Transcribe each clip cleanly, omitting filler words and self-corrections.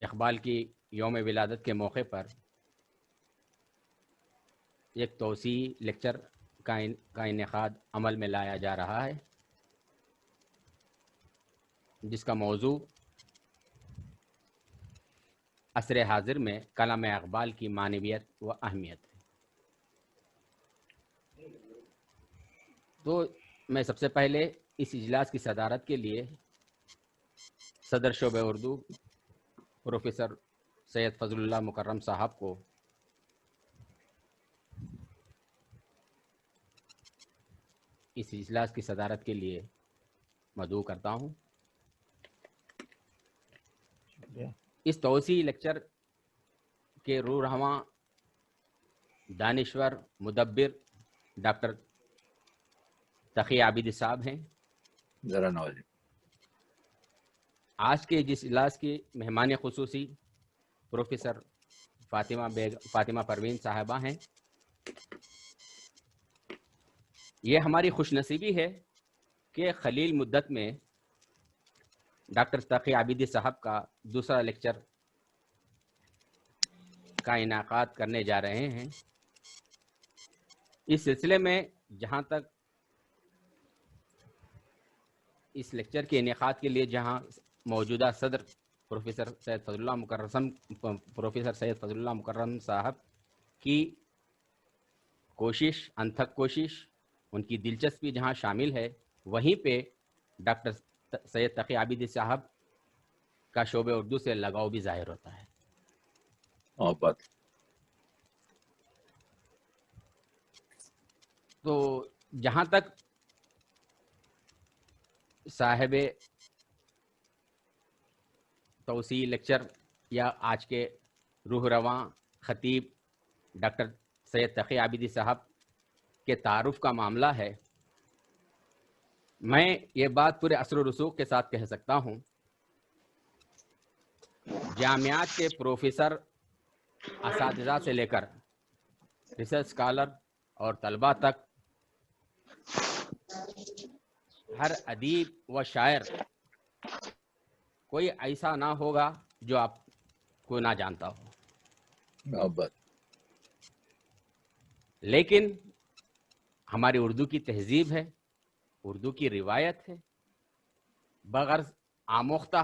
اقبال کی یوم ولادت کے موقع پر ایک توسیعی لیکچر کا انعقاد عمل میں لایا جا رہا ہے، جس کا موضوع عصر حاضر میں کلام اقبال کی معنویت و اہمیت ہے۔ تو میں سب سے پہلے اس اجلاس کی صدارت کے لیے صدر شعبہ اردو پروفیسر سید فضل اللہ مکرم صاحب کو اس اجلاس کی صدارت کے لیے مدعو کرتا ہوں۔ اس توسیعی لیکچر کے روح رواں دانشور مدبر ڈاکٹر تقی عابدی صاحب ہیں۔ ذرا نوازی۔ آج کے جس اجلاس کی مہمان خصوصی پروفیسر فاطمہ پروین صاحبہ ہیں۔ یہ ہماری خوش نصیبی ہے کہ خلیل مدت میں ڈاکٹر تقی عابدی صاحب کا دوسرا لیکچر کا انعقاد کرنے جا رہے ہیں۔ اس سلسلے میں جہاں تک اس لیکچر کے انعقاد کے لیے جہاں موجودہ صدر پروفیسر سید فضل اللہ مکرم صاحب کی کوشش، انتھک کوشش، ان کی دلچسپی جہاں شامل ہے، وہیں پہ ڈاکٹر سید تقی عابدی صاحب کا شعبہ اردو سے لگاؤ بھی ظاہر ہوتا ہے۔ تو جہاں تک صاحب توسیعی لیکچر یا آج کے روح رواں خطیب ڈاکٹر سید تقی عابدی صاحب کے تعارف کا معاملہ ہے، میں یہ بات پورے اثر و رسوخ کے ساتھ کہہ سکتا ہوں، جامعات کے پروفیسر، اساتذہ سے لے کر ریسرچ اسکالر اور طلباء تک ہر ادیب و شاعر کوئی ایسا نہ ہوگا جو آپ کو نہ جانتا ہو۔ لیکن ہماری اردو کی تہذیب ہے، اردو کی روایت ہے، بغرض آموختہ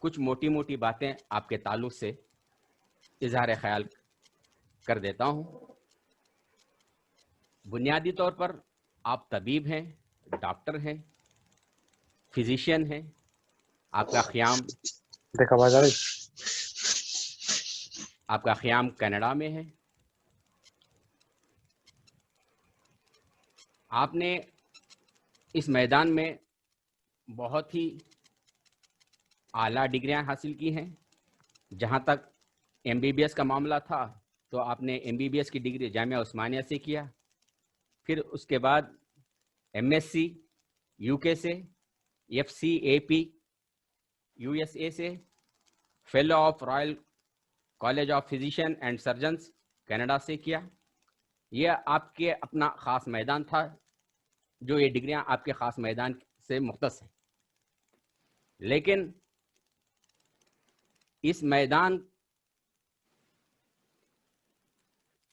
کچھ موٹی موٹی باتیں آپ کے تعلق سے اظہار خیال کر دیتا ہوں۔ بنیادی طور پر آپ طبیب ہیں، ڈاکٹر ہیں، فزیشین ہیں، آپ کا قیام کینیڈا میں ہے۔ آپ نے اس میدان میں بہت ہی اعلیٰ ڈگریاں حاصل کی ہیں۔ جہاں تک MBBS کا معاملہ تھا تو آپ نے MBBS کی ڈگری جامعہ عثمانیہ سے کیا، پھر اس کے بعد MSc UK سے، FCAP USA سے، fellow of Royal college of physician and surgeons Canada سے کیا۔ یہ آپ کے اپنا خاص میدان تھا، جو یہ ڈگریاں آپ کے خاص میدان سے مختص ہیں۔ لیکن اس میدان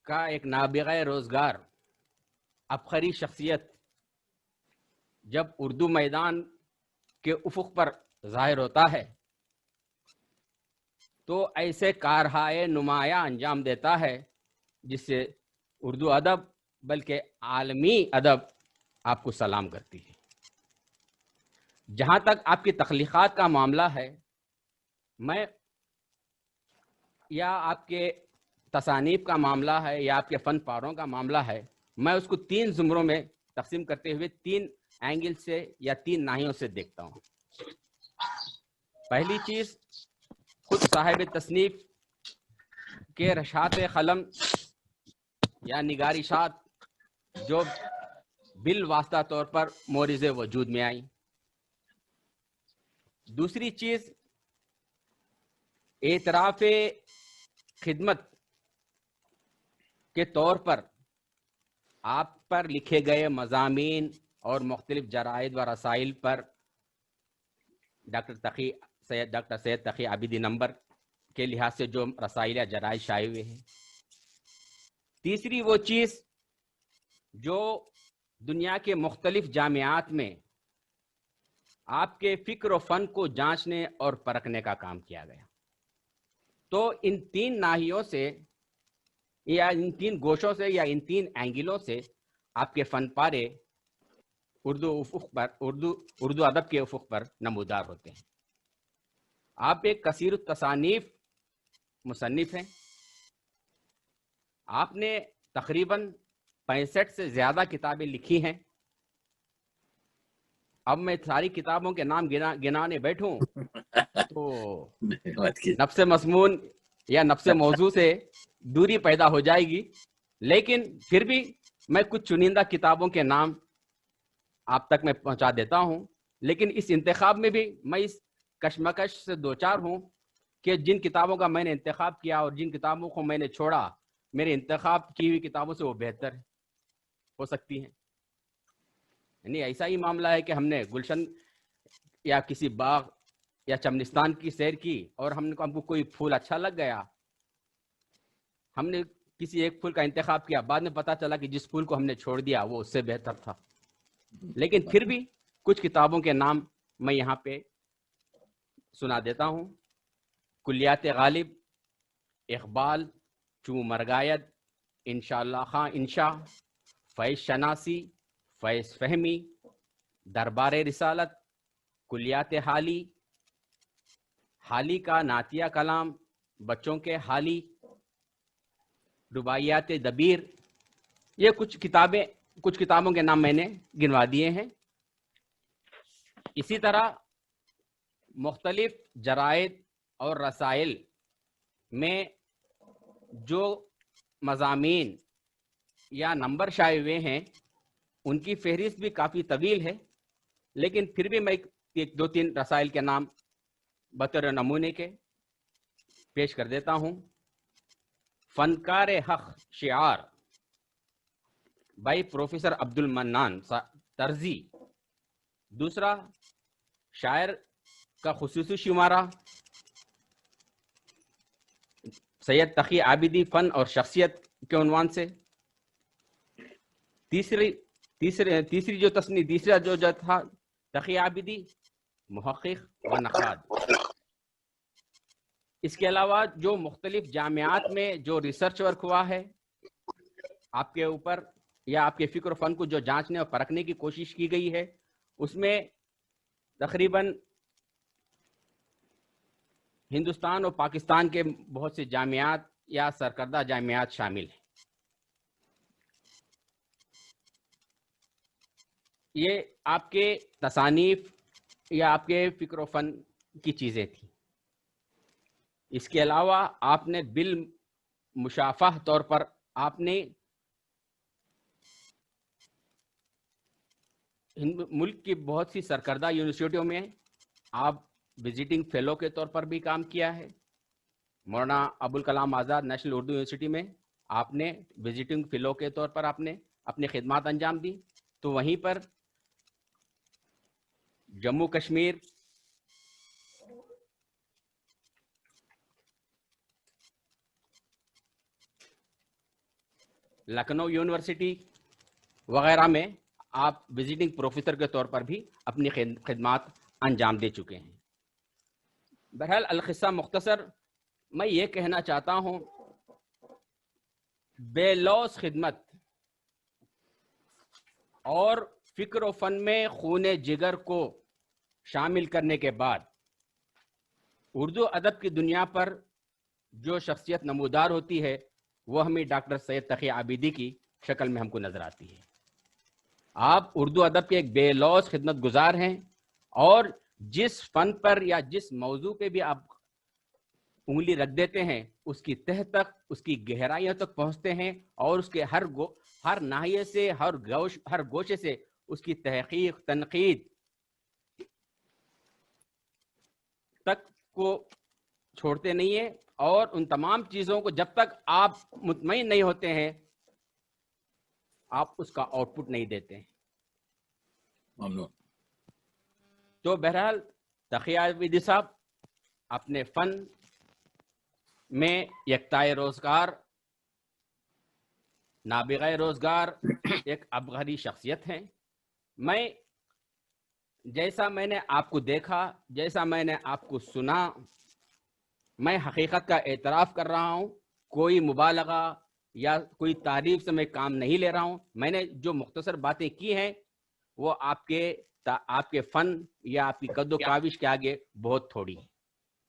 کا ایک نابغہ روزگار عبقری شخصیت جب اردو میدان کے افق پر ظاہر ہوتا ہے تو ایسے کارہائے نمایاں انجام دیتا ہے جس سے اردو ادب بلکہ عالمی ادب آپ کو سلام کرتی ہے۔ جہاں تک آپ کی تخلیقات کا معاملہ ہے، میں یا آپ کے تصانیف کا معاملہ ہے یا آپ کے فن پاروں کا معاملہ ہے، میں اس کو 3 زمروں میں تقسیم کرتے ہوئے 3 اینگل سے یا 3 ناحیوں سے دیکھتا ہوں۔ پہلی چیز، خود صاحب تصنیف کے رشحات قلم یا نگارشات جو بالواسطہ طور پر مورد وجود میں آئیں۔ دوسری چیز، اعتراف خدمت کے طور پر آپ پر لکھے گئے مضامین اور مختلف جرائد و رسائل پر ڈاکٹر سید تقی عابدی نمبر کے لحاظ سے جو رسائل یا جرائد شائع ہوئے ہیں. تیسری وہ چیز جو دنیا کے مختلف جامعات میں آپ کے فکر و فن کو جانچنے اور پرکھنے کا کام کیا گیا. تو ان تین ناحیوں سے یا ان تین گوشوں سے یا ان تین اینگلوں سے آپ کے فن پارے اردو ادب کے افق پر نمودار ہوتے ہیں. آپ ایک کثیر التصانیف مصنف ہیں. آپ نے تقریباً 65 سے زیادہ کتابیں لکھی ہیں. اب میں ساری کتابوں کے نام گنانے بیٹھوں تو نفس مضمون یا نفس موضوع سے دوری پیدا ہو جائے گی، لیکن پھر بھی میں کچھ چنندہ کتابوں کے نام آپ تک میں پہنچا دیتا ہوں. لیکن اس انتخاب میں بھی میں اس کشمکش سے دوچار ہوں کہ جن کتابوں کا میں نے انتخاب کیا اور جن کتابوں کو میں نے چھوڑا، میرے انتخاب کی ہوئی کتابوں سے وہ بہتر ہو سکتی ہیں. یعنی ایسا ہی معاملہ ہے کہ ہم نے گلشن یا کسی باغ یا چمنستان کی سیر کی اور ہم کو کوئی پھول اچھا لگ گیا، ہم نے کسی ایک پھول کا انتخاب کیا، بعد میں پتا چلا کہ جس پھول کو ہم نے چھوڑ دیا وہ اس سے بہتر تھا. لیکن پھر بھی کچھ کتابوں کے نام میں یہاں پہ سنا دیتا ہوں. کلیات غالب، اقبال، چوں مرگاید، انشاءاللہ خاں انشاء، فیض شناسی، فیض فہمی، دربار رسالت، کلیات حالی، حالی کا نعتیہ کلام، بچوں کے حالی، رباعیات دبیر. یہ کچھ کتابوں کے نام میں نے گنوا دیے ہیں. اسی طرح مختلف جرائد اور رسائل میں جو مضامین یا نمبر شائع ہوئے ہیں ان کی فہرست بھی کافی طویل ہے، لیکن پھر بھی میں ایک دو تین رسائل کے نام بطور نمونے کے پیش کر دیتا ہوں. فنکار حق شعار بائی پروفیسر عبد المنان طرزی. دوسرا، شاعر کا خصوصی شمارہ سید تقی عابدی، فن اور شخصیت کے عنوان سے. تیسری جو تصنیف، تیسرا جو تھا تقی عابدی، محقق و نقاد. اس کے علاوہ جو مختلف جامعات میں جو ریسرچ ورک ہوا ہے آپ کے اوپر یا آپ کے فکر و فن کو جو جانچنے اور پرکھنے کی کوشش کی گئی ہے، اس میں تقریباً ہندوستان اور پاکستان کے بہت سے جامعات یا سرکردہ جامعات شامل ہیں. یہ آپ کے تصانیف یا آپ کے فکر و فن کی چیزیں تھیں. اس کے علاوہ آپ نے بالمشافہ طور پر آپ نے ملک کی بہت سی سرکردہ یونیورسٹیوں میں آپ وزٹنگ فیلو کے طور پر بھی کام کیا ہے. مولانا ابوالکلام آزاد نیشنل اردو یونیورسٹی میں آپ نے وزٹنگ فیلو کے طور پر آپ نے اپنی خدمات انجام دی. تو وہیں پر جموں کشمیر، لکھنؤ یونیورسٹی وغیرہ میں آپ وزٹنگ پروفیسر کے طور پر بھی اپنی خدمات انجام دے چکے ہیں. بہرحال القصہ مختصر، میں یہ کہنا چاہتا ہوں بے لوث خدمت اور فکر و فن میں خون جگر کو شامل کرنے کے بعد اردو ادب کی دنیا پر جو شخصیت نمودار ہوتی ہے وہ ہمیں ڈاکٹر سید تقی عابدی کی شکل میں ہم کو نظر آتی ہے. آپ اردو ادب کے ایک بے لوث خدمت گزار ہیں، اور جس فن پر یا جس موضوع پہ بھی آپ انگلی رکھ دیتے ہیں اس کی تہ تک، اس کی گہرائیوں تک پہنچتے ہیں، اور اس کے ہر ناحیے سے، ہر گوشے سے اس کی تحقیق، تنقید تک کو چھوڑتے نہیں ہیں. اور ان تمام چیزوں کو جب تک آپ مطمئن نہیں ہوتے ہیں آپ اس کا آؤٹ پٹ نہیں دیتے ہیں. تو بہرحال تقی عابدی صاحب اپنے فن میں یکتائے روزگار، نابغہ روزگار ایک ابغری شخصیت ہیں. میں جیسا میں نے آپ کو دیکھا، جیسا میں نے آپ کو سنا، میں حقیقت کا اعتراف کر رہا ہوں. کوئی مبالغہ یا کوئی تعریف سے میں کام نہیں لے رہا ہوں. میں نے جو مختصر باتیں کی ہیں وہ آپ کے فن یا آپ کی قد و کاوش کے آگے بہت تھوڑی ہے.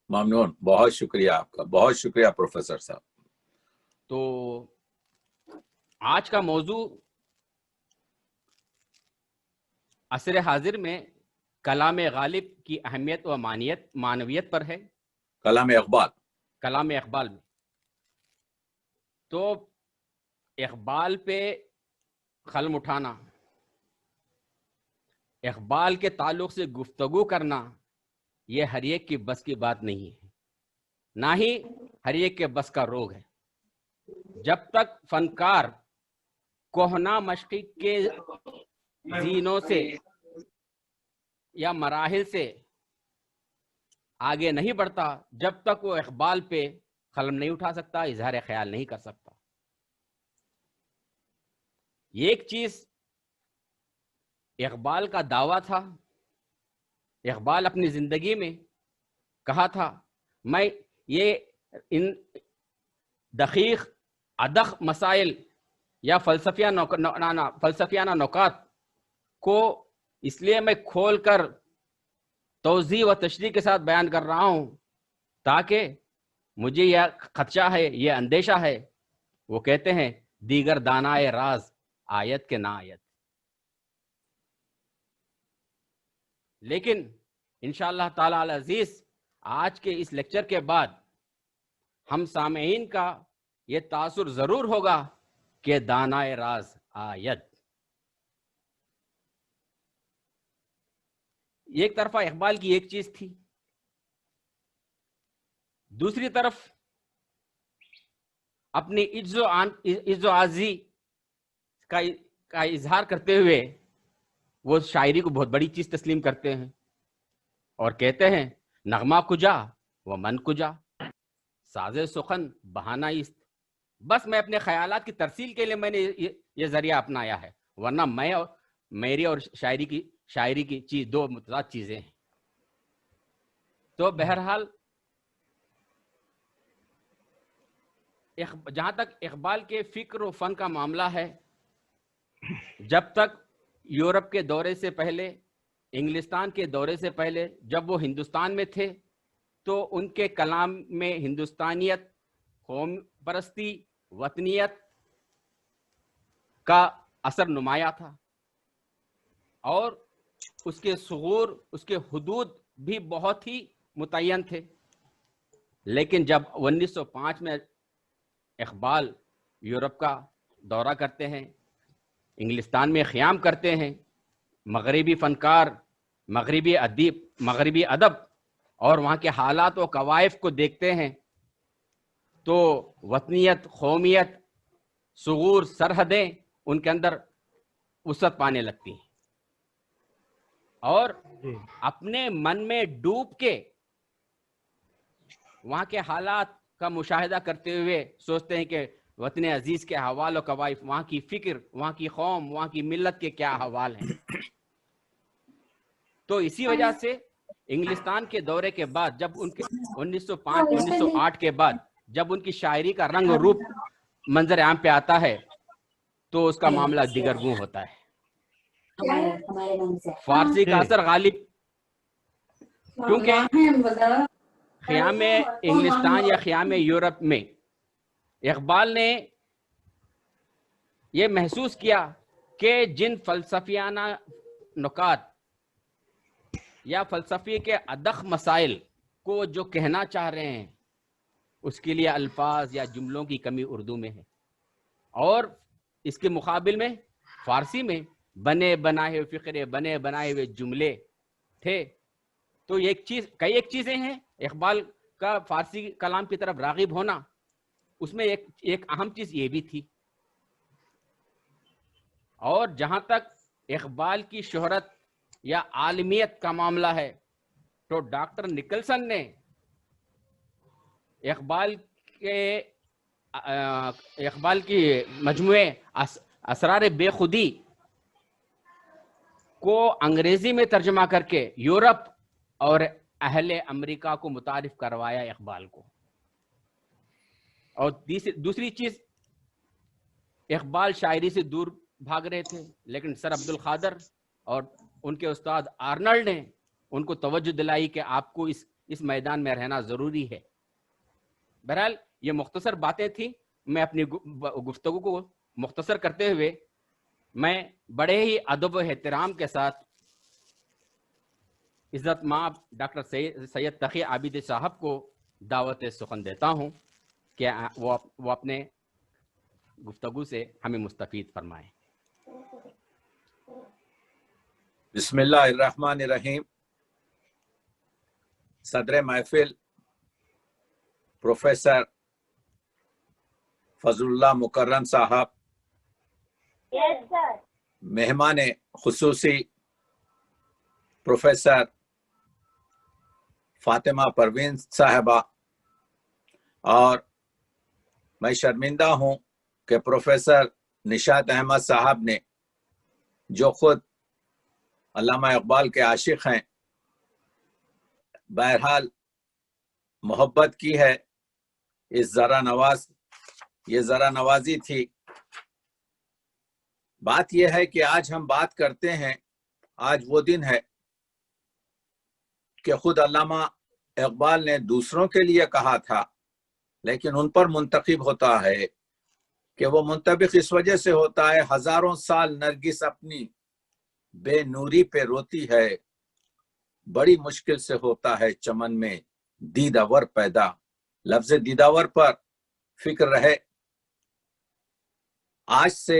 ممنون، بہت شکریہ آپ کا، بہت شکریہ پروفیسر صاحب. تو آج کا موضوع عصر حاضر میں کلام غالب کی اہمیت و معنویت پر ہے. کلام اقبال. کلام اقبال میں تو اقبال پہ قلم اٹھانا، اقبال کے تعلق سے گفتگو کرنا، یہ ہر ایک کی بس کی بات نہیں ہے، نہ ہی ہر ایک کے بس کا روگ ہے. جب تک فنکار کوہنا مشقی کے زینوں سے یا مراحل سے آگے نہیں بڑھتا، جب تک وہ اقبال پہ قلم نہیں اٹھا سکتا، اظہار خیال نہیں کر سکتا. ایک چیز اقبال کا دعویٰ تھا. اقبال اپنی زندگی میں کہا تھا، میں یہ ان دقیق ادق مسائل یا فلسفیانہ نکات کو اس لیے میں کھول کر توضیح و تشریح کے ساتھ بیان کر رہا ہوں تاکہ مجھے یہ خدشہ ہے، یہ اندیشہ ہے. وہ کہتے ہیں دیگر دانائے راز آیت کے نہ آیت. لیکن انشاءاللہ تعالی العزیز آج کے اس لیکچر کے بعد ہم سامعین کا یہ تاثر ضرور ہوگا کہ دانائے راز آیت. ایک طرفہ اقبال کی ایک چیز تھی، دوسری طرف اپنی عجز و عاجزی کا اظہار کرتے ہوئے وہ شاعری کو بہت بڑی چیز تسلیم کرتے ہیں اور کہتے ہیں نغمہ کجا و من کجا، ساز سخن بہانہ است. بس میں اپنے خیالات کی ترسیل کے لیے میں نے یہ ذریعہ اپنایا ہے، ورنہ میری اور شاعری کی چیز دو متضاد چیزیں ہیں. تو بہرحال جہاں تک اقبال کے فکر و فن کا معاملہ ہے، جب تک یورپ کے دورے سے پہلے، انگلستان کے دورے سے پہلے جب وہ ہندوستان میں تھے تو ان کے کلام میں ہندوستانیت، قوم پرستی، وطنیت کا اثر نمایاں تھا اور اس کے ثغور، اس کے حدود بھی بہت ہی متعین تھے. لیکن جب 1905 میں اقبال یورپ کا دورہ کرتے ہیں، انگلستان میں قیام کرتے ہیں، مغربی فنکار، مغربی ادب اور وہاں کے حالات و کوائف کو دیکھتے ہیں تو وطنیت، قومیت، ثغور، سرحدیں ان کے اندر وسعت پانے لگتی ہیں اور اپنے من میں ڈوب کے وہاں کے حالات کا مشاہدہ کرتے ہوئے سوچتے ہیں کہ وطن عزیز کے احوال و کوائف، وہاں کی فکر، وہاں کی قوم، وہاں کی ملت کے کیا احوال ہیں. تو اسی وجہ سے انگلستان کے دورے کے بعد جب ان کے 1905-1908 کے بعد جب ان کی شاعری کا رنگ و روپ منظر عام پہ آتا ہے تو اس کا معاملہ دیگرگوں ہوتا ہے. فارسی کا اثر غالب، کیونکہ خیام انگلستان یا خیام یورپ میں اقبال نے یہ محسوس کیا کہ جن فلسفیانہ نکات یا فلسفی کے ادق مسائل کو جو کہنا چاہ رہے ہیں اس کے لیے الفاظ یا جملوں کی کمی اردو میں ہے، اور اس کے مقابل میں فارسی میں بنے بنائے ہوئے فقرے، بنے بنائے ہوئے جملے تھے. تو ایک چیزیں ہیں اقبال کا فارسی کلام کی طرف راغب ہونا، اس میں ایک اہم چیز یہ بھی تھی. اور جہاں تک اقبال کی شہرت یا عالمیت کا معاملہ ہے تو ڈاکٹر نکلسن نے اقبال کے اقبال کی مجموعے اسرار بے خودی کو انگریزی میں ترجمہ کر کے یورپ اور اہل امریکہ کو متعارف کروایا اقبال کو. اور دوسری چیز، اقبال شاعری سے دور بھاگ رہے تھے، لیکن سر عبد القادر اور ان کے استاد آرنلڈ نے ان کو توجہ دلائی کہ آپ کو اس میدان میں رہنا ضروری ہے. بہرحال یہ مختصر باتیں تھیں. میں اپنی گفتگو کو مختصر کرتے ہوئے میں بڑے ہی ادب و احترام کے ساتھ عزت مآب ڈاکٹر سید تقی عابد صاحب کو دعوت سخن دیتا ہوں کہ وہ اپنے گفتگو سے ہمیں مستفید فرمائیں. بسم اللہ الرحمن الرحیم. صدر محفل پروفیسر فضل اللہ مکرم صاحب، مہمان خصوصی پروفیسر فاطمہ پروین صاحبہ، اور میں شرمندہ ہوں کہ پروفیسر نشاط احمد صاحب نے، جو خود علامہ اقبال کے عاشق ہیں، بہرحال محبت کی ہے. یہ ذرا نوازی تھی. بات یہ ہے کہ آج ہم بات کرتے ہیں، آج وہ دن ہے کہ خود علامہ اقبال نے دوسروں کے لیے کہا تھا، لیکن ان پر منتخب ہوتا ہے کہ وہ منطبق اس وجہ سے ہوتا ہے، ہزاروں سال نرگس اپنی بے نوری پہ روتی ہے، بڑی مشکل سے ہوتا ہے چمن میں دیداور پیدا. لفظ دیداور پر فکر رہے. آج سے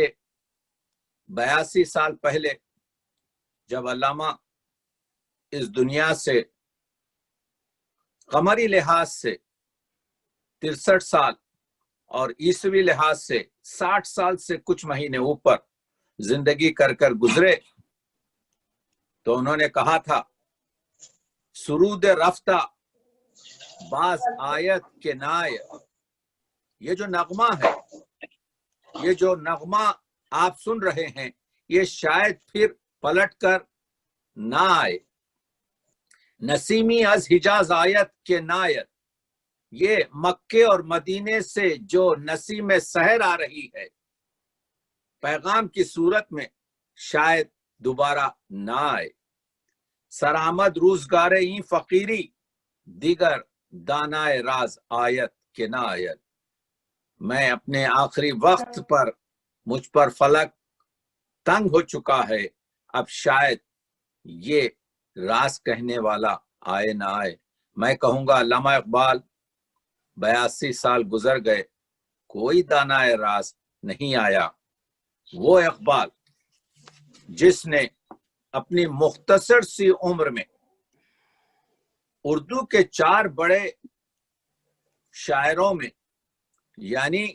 82 سال پہلے جب علامہ اس دنیا سے قمری لحاظ سے 63 سال اور عیسوی لحاظ سے 60 سال سے کچھ مہینے اوپر زندگی کر گزرے، تو انہوں نے کہا تھا، سرود رفتہ باز آیت کے نائے. یہ جو نغمہ ہے، یہ جو نغمہ آپ سن رہے ہیں، یہ شاید پھر پلٹ کر نہ آئے. نسیمی از حجاز آیت کے نائر. یہ مکے اور مدینے سے جو نسیم سحر آ رہی ہے پیغام کی صورت میں، شاید دوبارہ نہ آئے. سرآمد روزگار این فقیری، دیگر دانائے راز آیت کے نہ آیت. میں اپنے آخری وقت پر، مجھ پر فلک تنگ ہو چکا ہے، اب شاید یہ راز کہنے والا آئے نہ آئے. میں کہوں گا علامہ اقبال 82 سال گزر گئے، کوئی دانائے راز نہیں آیا. وہ اقبال جس نے اپنی مختصر سی عمر میں اردو کے 4 بڑے شاعروں میں، یعنی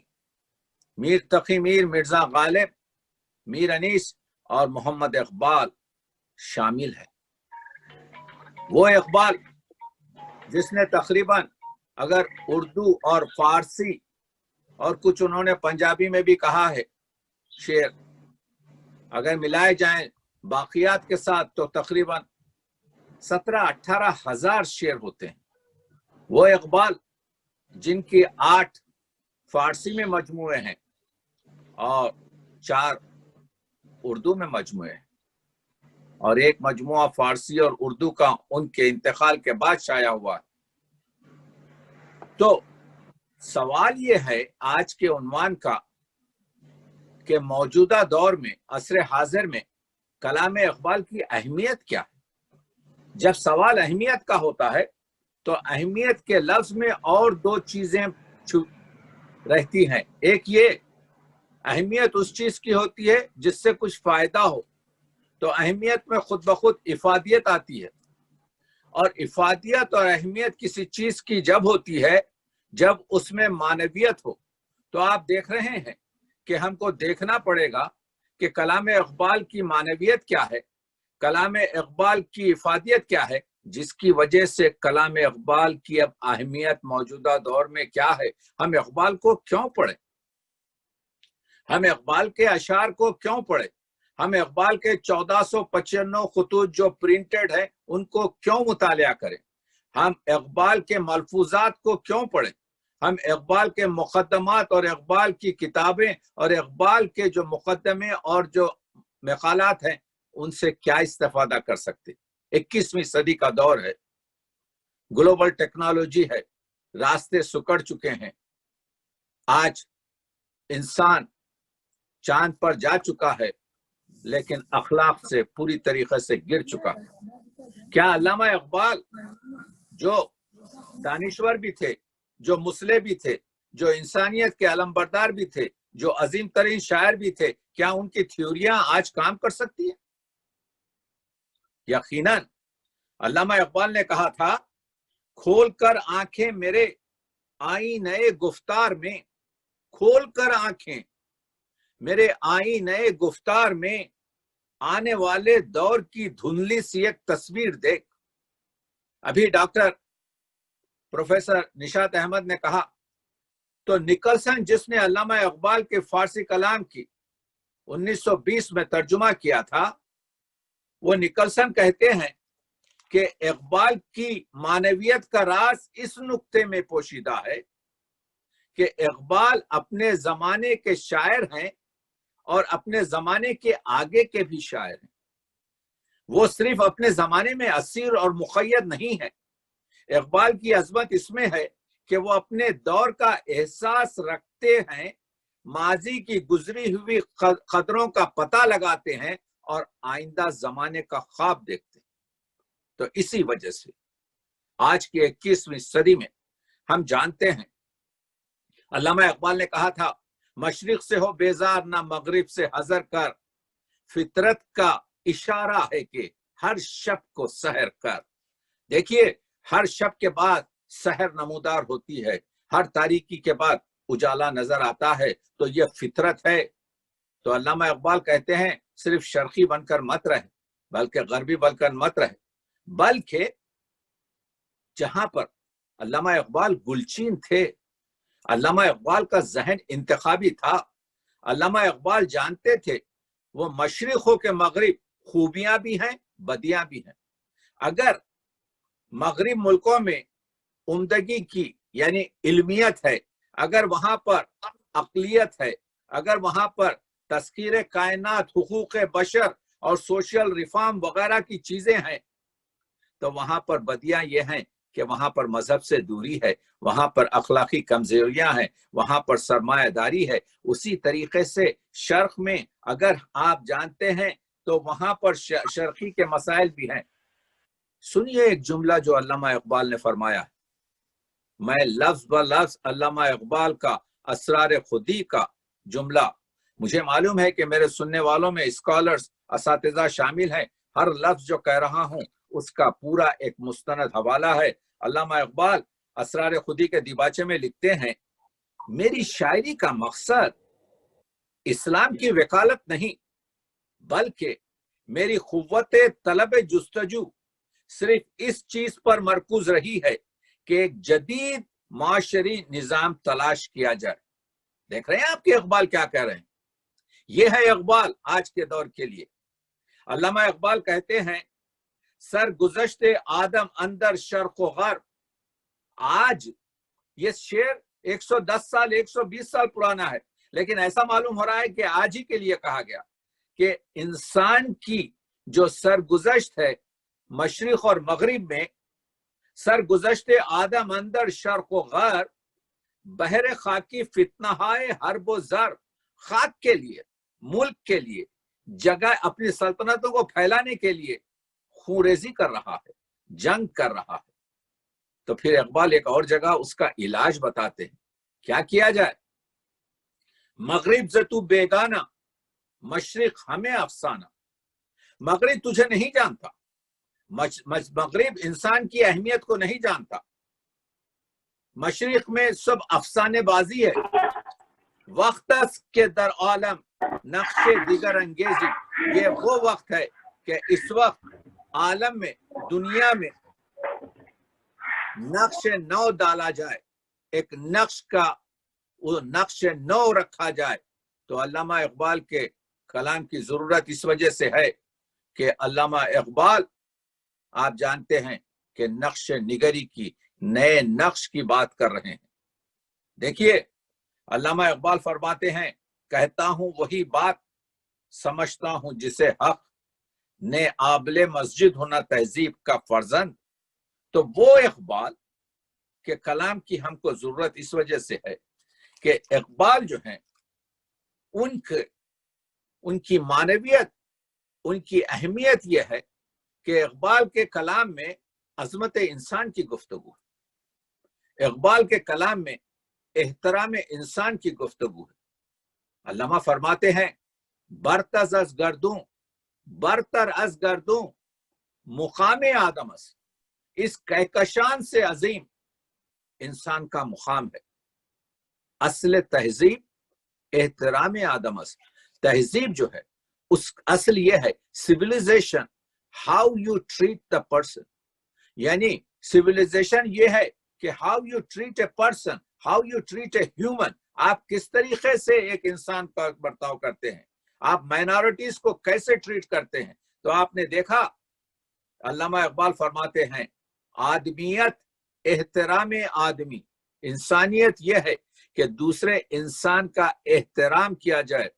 میر تقی میر، مرزا غالب، میر انیس اور محمد اقبال شامل ہے. وہ اقبال جس نے تقریباً، اگر اردو اور فارسی اور کچھ انہوں نے پنجابی میں بھی کہا ہے شعر، اگر ملائے جائیں باقیات کے ساتھ تو تقریباً 17-18 ہزار شعر ہوتے ہیں. وہ اقبال جن کی 8 فارسی میں مجموعے ہیں اور 4 اردو میں مجموعے ہیں، اور ایک مجموعہ فارسی اور اردو کا ان کے انتقال کے بعد شائع ہوا. تو سوال یہ ہے آج کے عنوان کا کہ موجودہ دور میں، عصر حاضر میں کلام اقبال کی اہمیت کیا ہے. جب سوال اہمیت کا ہوتا ہے تو اہمیت کے لفظ میں اور 2 چیزیں رہتی ہیں. ایک یہ، اہمیت اس چیز کی ہوتی ہے جس سے کچھ فائدہ ہو، تو اہمیت میں خود بخود افادیت آتی ہے. اور افادیت اور اہمیت کسی چیز کی جب ہوتی ہے جب اس میں معنویت ہو. تو آپ دیکھ رہے ہیں کہ ہم کو دیکھنا پڑے گا کہ کلام اقبال کی معنویت کیا ہے، کلام اقبال کی افادیت کیا ہے. جس کی وجہ سے کلام اقبال کی اب اہمیت موجودہ دور میں کیا ہے. ہم اقبال کو کیوں پڑھیں؟ ہم اقبال کے اشعار کو کیوں پڑھیں؟ ہم اقبال کے 1495 خطوط جو پرنٹڈ ہیں ان کو کیوں مطالعہ کریں؟ ہم اقبال کے ملفوظات کو کیوں پڑھیں؟ ہم اقبال کے مقدمات اور اقبال کی کتابیں اور اقبال کے جو مقدمے اور جو مقالات ہیں ان سے کیا استفادہ کر سکتے؟ 21ویں صدی کا دور ہے، گلوبل ٹیکنالوجی ہے، راستے سکڑ چکے ہیں. آج انسان چاند پر جا چکا ہے لیکن اخلاق سے پوری طریقے سے گر چکا ہے. کیا علامہ اقبال جو دانشور بھی تھے، جو مصلح بھی تھے، جو انسانیت کے علمبردار بھی تھے، جو عظیم ترین شاعر بھی تھے، کیا ان کی تھیوریاں آج کام کر سکتی ہیں؟ یقیناً. علامہ اقبال نے کہا تھا، کھول کر آنکھیں میرے آئینے گفتار میں، کھول کر آنکھیں میرے آئینے گفتار میں، آنے والے دور کی دھندلی سی ایک تصویر دیکھ. ابھی ڈاکٹر پروفیسر نشاط احمد نے کہا تو نکلسن جس نے علامہ اقبال کے فارسی کلام کی 1920 میں ترجمہ کیا تھا، وہ نکلسن کہتے ہیں کہ اقبال کی معنویت کا راز اس نقطے میں پوشیدہ ہے کہ اقبال اپنے زمانے کے شاعر ہیں اور اپنے زمانے کے آگے کے بھی شاعر ہیں. وہ صرف اپنے زمانے میں اسیر اور مقید نہیں ہے. اقبال کی عظمت اس میں ہے کہ وہ اپنے دور کا احساس رکھتے ہیں، ماضی کی گزری ہوئی قدروں کا پتہ لگاتے ہیں اور آئندہ زمانے کا خواب دیکھتے ہیں. تو اسی وجہ سے آج کی 21ویں صدی میں ہم جانتے ہیں، علامہ اقبال نے کہا تھا، مشرق سے ہو بیزار نہ مغرب سے حذر کر، فطرت کا اشارہ ہے کہ ہر شب کو سحر کر. دیکھیے، ہر شب کے بعد سحر نمودار ہوتی ہے، ہر تاریکی کے بعد اجالا نظر آتا ہے، تو یہ فطرت ہے. تو علامہ اقبال کہتے ہیں صرف شرقی بن کر مت رہے، بلکہ غربی بن کر مت رہے، بلکہ جہاں پر علامہ اقبال گلچین تھے، علامہ اقبال کا ذہن انتخابی تھا، علامہ اقبال جانتے تھے وہ مشرق ہو کے مغرب خوبیاں بھی ہیں، بدیاں بھی ہیں. اگر مغرب ملکوں میں عمدگی کی یعنی علمیت ہے، اگر وہاں پر عقلیت ہے، اگر وہاں پر تذکیر کائنات، حقوق بشر اور سوشل ریفارم وغیرہ کی چیزیں ہیں، تو وہاں پر بدیاں یہ ہیں کہ وہاں پر مذہب سے دوری ہے، وہاں پر اخلاقی کمزوریاں ہیں، وہاں پر سرمایہ داری ہے. اسی طریقے سے شرق میں اگر آپ جانتے ہیں تو وہاں پر شرقی کے مسائل بھی ہیں. سنیے ایک جملہ جو علامہ اقبال نے فرمایا ہے، میں لفظ ب لفظ علامہ اقبال کا اسرار خودی کا جملہ، مجھے معلوم ہے کہ میرے سننے والوں میں اسکالرز، اساتذہ شامل ہیں، ہر لفظ جو کہہ رہا ہوں اس کا پورا ایک مستند حوالہ ہے. علامہ اقبال اسرار خودی کے دیباچے میں لکھتے ہیں، میری شاعری کا مقصد اسلام کی وکالت نہیں، بلکہ میری قوت طلب جستجو صرف اس چیز پر مرکوز رہی ہے کہ ایک جدید معاشری نظام تلاش کیا جائے. دیکھ رہے ہیں آپ کے اقبال کیا کہہ رہے ہیں؟ یہ ہے اقبال آج کے دور کے لیے. علامہ اقبال کہتے ہیں، سرگزشت آدم اندر شرق و غرب. آج یہ شعر 110 سال 120 سال پرانا ہے، لیکن ایسا معلوم ہو رہا ہے کہ آج ہی کے لیے کہا گیا کہ انسان کی جو سرگزشت ہے مشرق اور مغرب میں، سرگزشت آدم اندر شرق و غرب، بحر خاکی فتنہائے حرب و زر. خاک کے لیے، ملک کے لیے، جگہ اپنی سلطنتوں کو پھیلانے کے لیے خونریزی کر رہا ہے، جنگ کر رہا ہے. تو پھر اقبال ایک اور جگہ اس کا علاج بتاتے ہیں، کیا کیا جائے؟ مغرب سے تو بیگانہ، مشرق ہمیں افسانہ. مغرب تجھے نہیں جانتا، مغرب انسان کی اہمیت کو نہیں جانتا. مشرق میں سب افسانے بازی ہے. وقت کے در عالم نقش دیگر انگیزی. یہ وہ وقت ہے کہ اس وقت عالم میں، دنیا میں نقش نو ڈالا جائے، ایک نقش کا وہ نقش نو رکھا جائے، تو علامہ اقبال کے کلام کی ضرورت اس وجہ سے ہے کہ علامہ اقبال آپ جانتے ہیں کہ نقش نگری کی، نئے نقش کی بات کر رہے ہیں۔ دیکھیے علامہ اقبال فرماتے ہیں، کہتا ہوں وہی بات سمجھتا ہوں جسے حق نے آبل مسجد ہونا تہذیب کا فرزند۔ تو وہ اقبال کے کلام کی ہم کو ضرورت اس وجہ سے ہے کہ اقبال جو ہیں ان کی معنویت، ان کی اہمیت یہ ہے کہ اقبال کے کلام میں عظمت انسان کی گفتگو ہے، اقبال کے کلام میں احترام انسان کی گفتگو ہے۔ علامہ فرماتے ہیں، برتر از گردوں مقام آدم است، اس کہکشان سے عظیم انسان کا مقام ہے۔ اصل تہذیب احترام آدم است، تہذیب جو ہے اس اصل یہ ہے civilization, how you treat the person, یعنی سویلائزیشن یہ ہے کہ how you treat a person, how you treat a human, آپ کس طریقے سے ایک انسان کا برتاؤ کرتے ہیں، آپ مائنورٹیز کو کیسے ٹریٹ کرتے ہیں۔ تو آپ نے دیکھا علامہ اقبال فرماتے ہیں، آدمیت احترام آدمی، انسانیت یہ ہے کہ دوسرے انسان کا احترام کیا جائے۔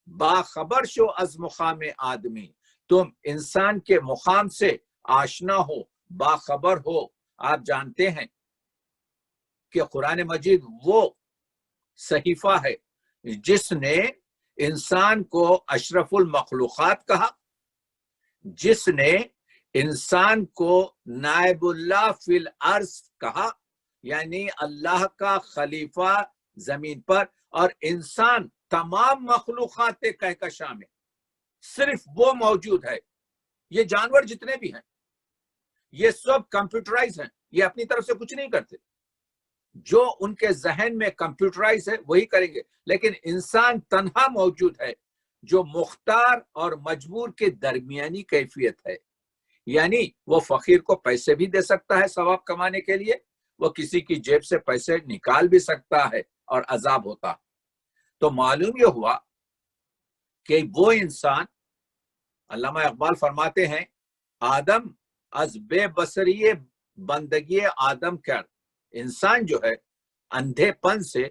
باخبر شو از مقام آدمی، تم انسان کے مقام سے آشنا ہو، باخبر ہو۔ آپ جانتے ہیں کہ قرآن مجید وہ صحیفہ ہے جس نے انسان کو اشرف المخلوقات کہا، جس نے انسان کو نائب اللہ فی الارض کہا، یعنی اللہ کا خلیفہ زمین پر، اور انسان تمام مخلوقات کہکشاں میں صرف وہ موجود ہے۔ یہ جانور جتنے بھی ہیں یہ سب کمپیوٹرائز ہیں، یہ اپنی طرف سے کچھ نہیں کرتے، جو ان کے ذہن میں کمپیوٹرائز ہے وہی کریں گے، لیکن انسان تنہا موجود ہے جو مختار اور مجبور کے درمیانی کیفیت ہے، یعنی وہ فقیر کو پیسے بھی دے سکتا ہے ثواب کمانے کے لیے، وہ کسی کی جیب سے پیسے نکال بھی سکتا ہے اور عذاب ہوتا ہے۔ تو معلوم یہ ہوا کہ وہ انسان، علامہ اقبال فرماتے ہیں، آدم از بے بصری بندگی آدم کر، انسان جو ہے اندھے پن سے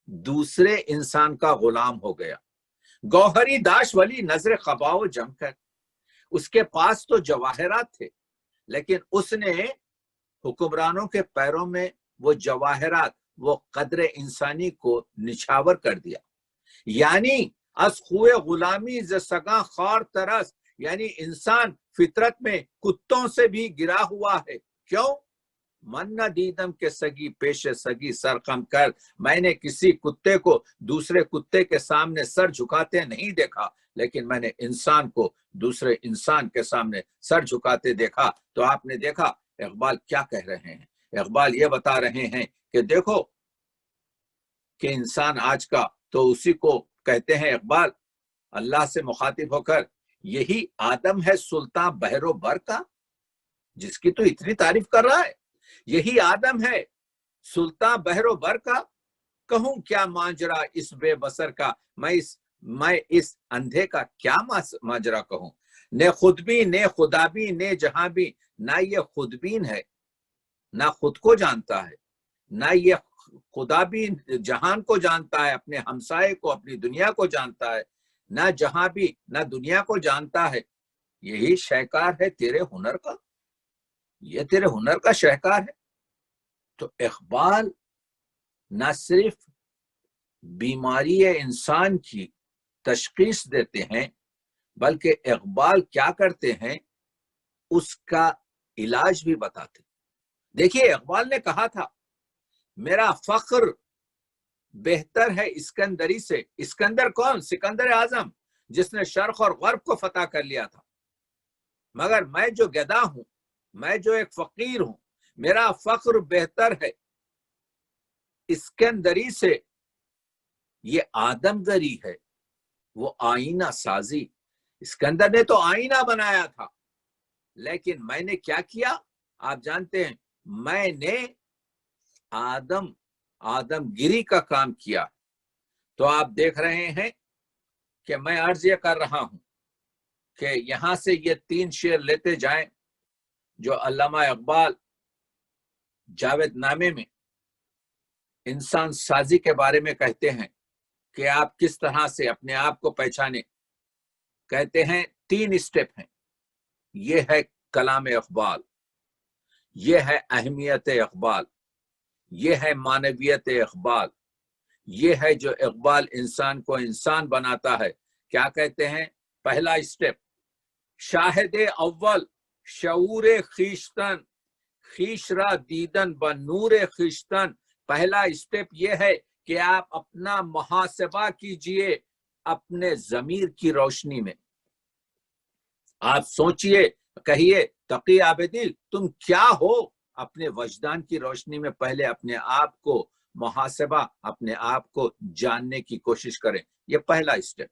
دوسرے انسان کا غلام ہو گیا۔ گوہری داش ولی نظر قباؤ جم کر، اس کے پاس تو جواہرات تھے لیکن اس نے حکمرانوں کے پیروں میں وہ جواہرات، وہ قدر انسانی کو نچھاور کر دیا۔ یعنی از خوئے غلامی ز سگاں خار ترس، یعنی انسان فطرت میں کتوں سے بھی گرا ہوا ہے۔ کیوں؟ من نہ دیدم کے سگی پیش سگی سرخم کر، میں نے کسی کتے کو دوسرے کتے کے سامنے سر جھکاتے نہیں دیکھا، لیکن میں نے انسان کو دوسرے انسان کے سامنے سر جھکاتے دیکھا۔ تو آپ نے دیکھا اقبال کیا کہہ رہے ہیں، اقبال یہ بتا رہے ہیں کہ دیکھو کہ انسان آج کا، تو اسی کو کہتے ہیں اقبال اللہ سے مخاطب ہو کر، یہی آدم ہے سلطان بحر و بر کا، جس کی تو اتنی تعریف کر رہا ہے، یہی آدم ہے سلطان بحر و بر کا، کہوں کیا ماجرا اس بے بصر کا، میں اس اندھے کا کیا ماجرا کہوں، نے خود بھی نے خدا بھی نے جہاں بھی، نہ یہ خودبین ہے نہ خود کو جانتا ہے، نہ یہ خدا بھی جہان کو جانتا ہے، اپنے ہمسائے کو، اپنی دنیا کو جانتا ہے، نہ جہاں بھی نہ دنیا کو جانتا ہے، یہی شہکار ہے تیرے ہنر کا، یہ تیرے ہنر کا شہکار ہے۔ تو اقبال نہ صرف بیماری انسان کی تشخیص دیتے ہیں بلکہ اقبال کیا کرتے ہیں، اس کا علاج بھی بتاتے۔ دیکھیے اقبال نے کہا تھا میرا فخر بہتر ہے اسکندری سے، اسکندر کون؟ سکندر اعظم، جس نے شرق اور غرب کو فتح کر لیا تھا، مگر میں جو گدا ہوں، میں جو ایک فقیر ہوں، میرا فخر بہتر ہے اسکندری سے۔ یہ آدم گری ہے، وہ آئینہ سازی، اسکندر نے تو آئینہ بنایا تھا، لیکن میں نے کیا کیا آپ جانتے ہیں، میں نے آدمگیری کا کام کیا. تو آپ دیکھ رہے ہیں کہ میں عرض یہ کر رہا ہوں کہ یہاں سے یہ 3 شعر لیتے جائیں جو علامہ اقبال جاوید نامے میں انسان سازی کے بارے میں کہتے ہیں کہ آپ کس طرح سے اپنے آپ کو پہچانے. کہتے ہیں 3 اسٹیپ ہیں. یہ ہے کلام اقبال، یہ ہے اہمیت اقبال، یہ ہے معنویت اقبال، یہ ہے جو اقبال انسان کو انسان بناتا ہے. کیا کہتے ہیں؟ پہلا اسٹیپ، شاہد اول شعور خیشتن، خیش را دیدن بنور خیشتن. پہلا اسٹیپ یہ ہے کہ آپ اپنا محاسبہ کیجئے اپنے ضمیر کی روشنی میں. آپ سوچئے، کہیے تقی عابدین تم کیا ہو؟ اپنے وجدان کی روشنی میں پہلے اپنے آپ کو محاسبہ، اپنے آپ کو جاننے کی کوشش کریں. یہ پہلا اسٹیپ.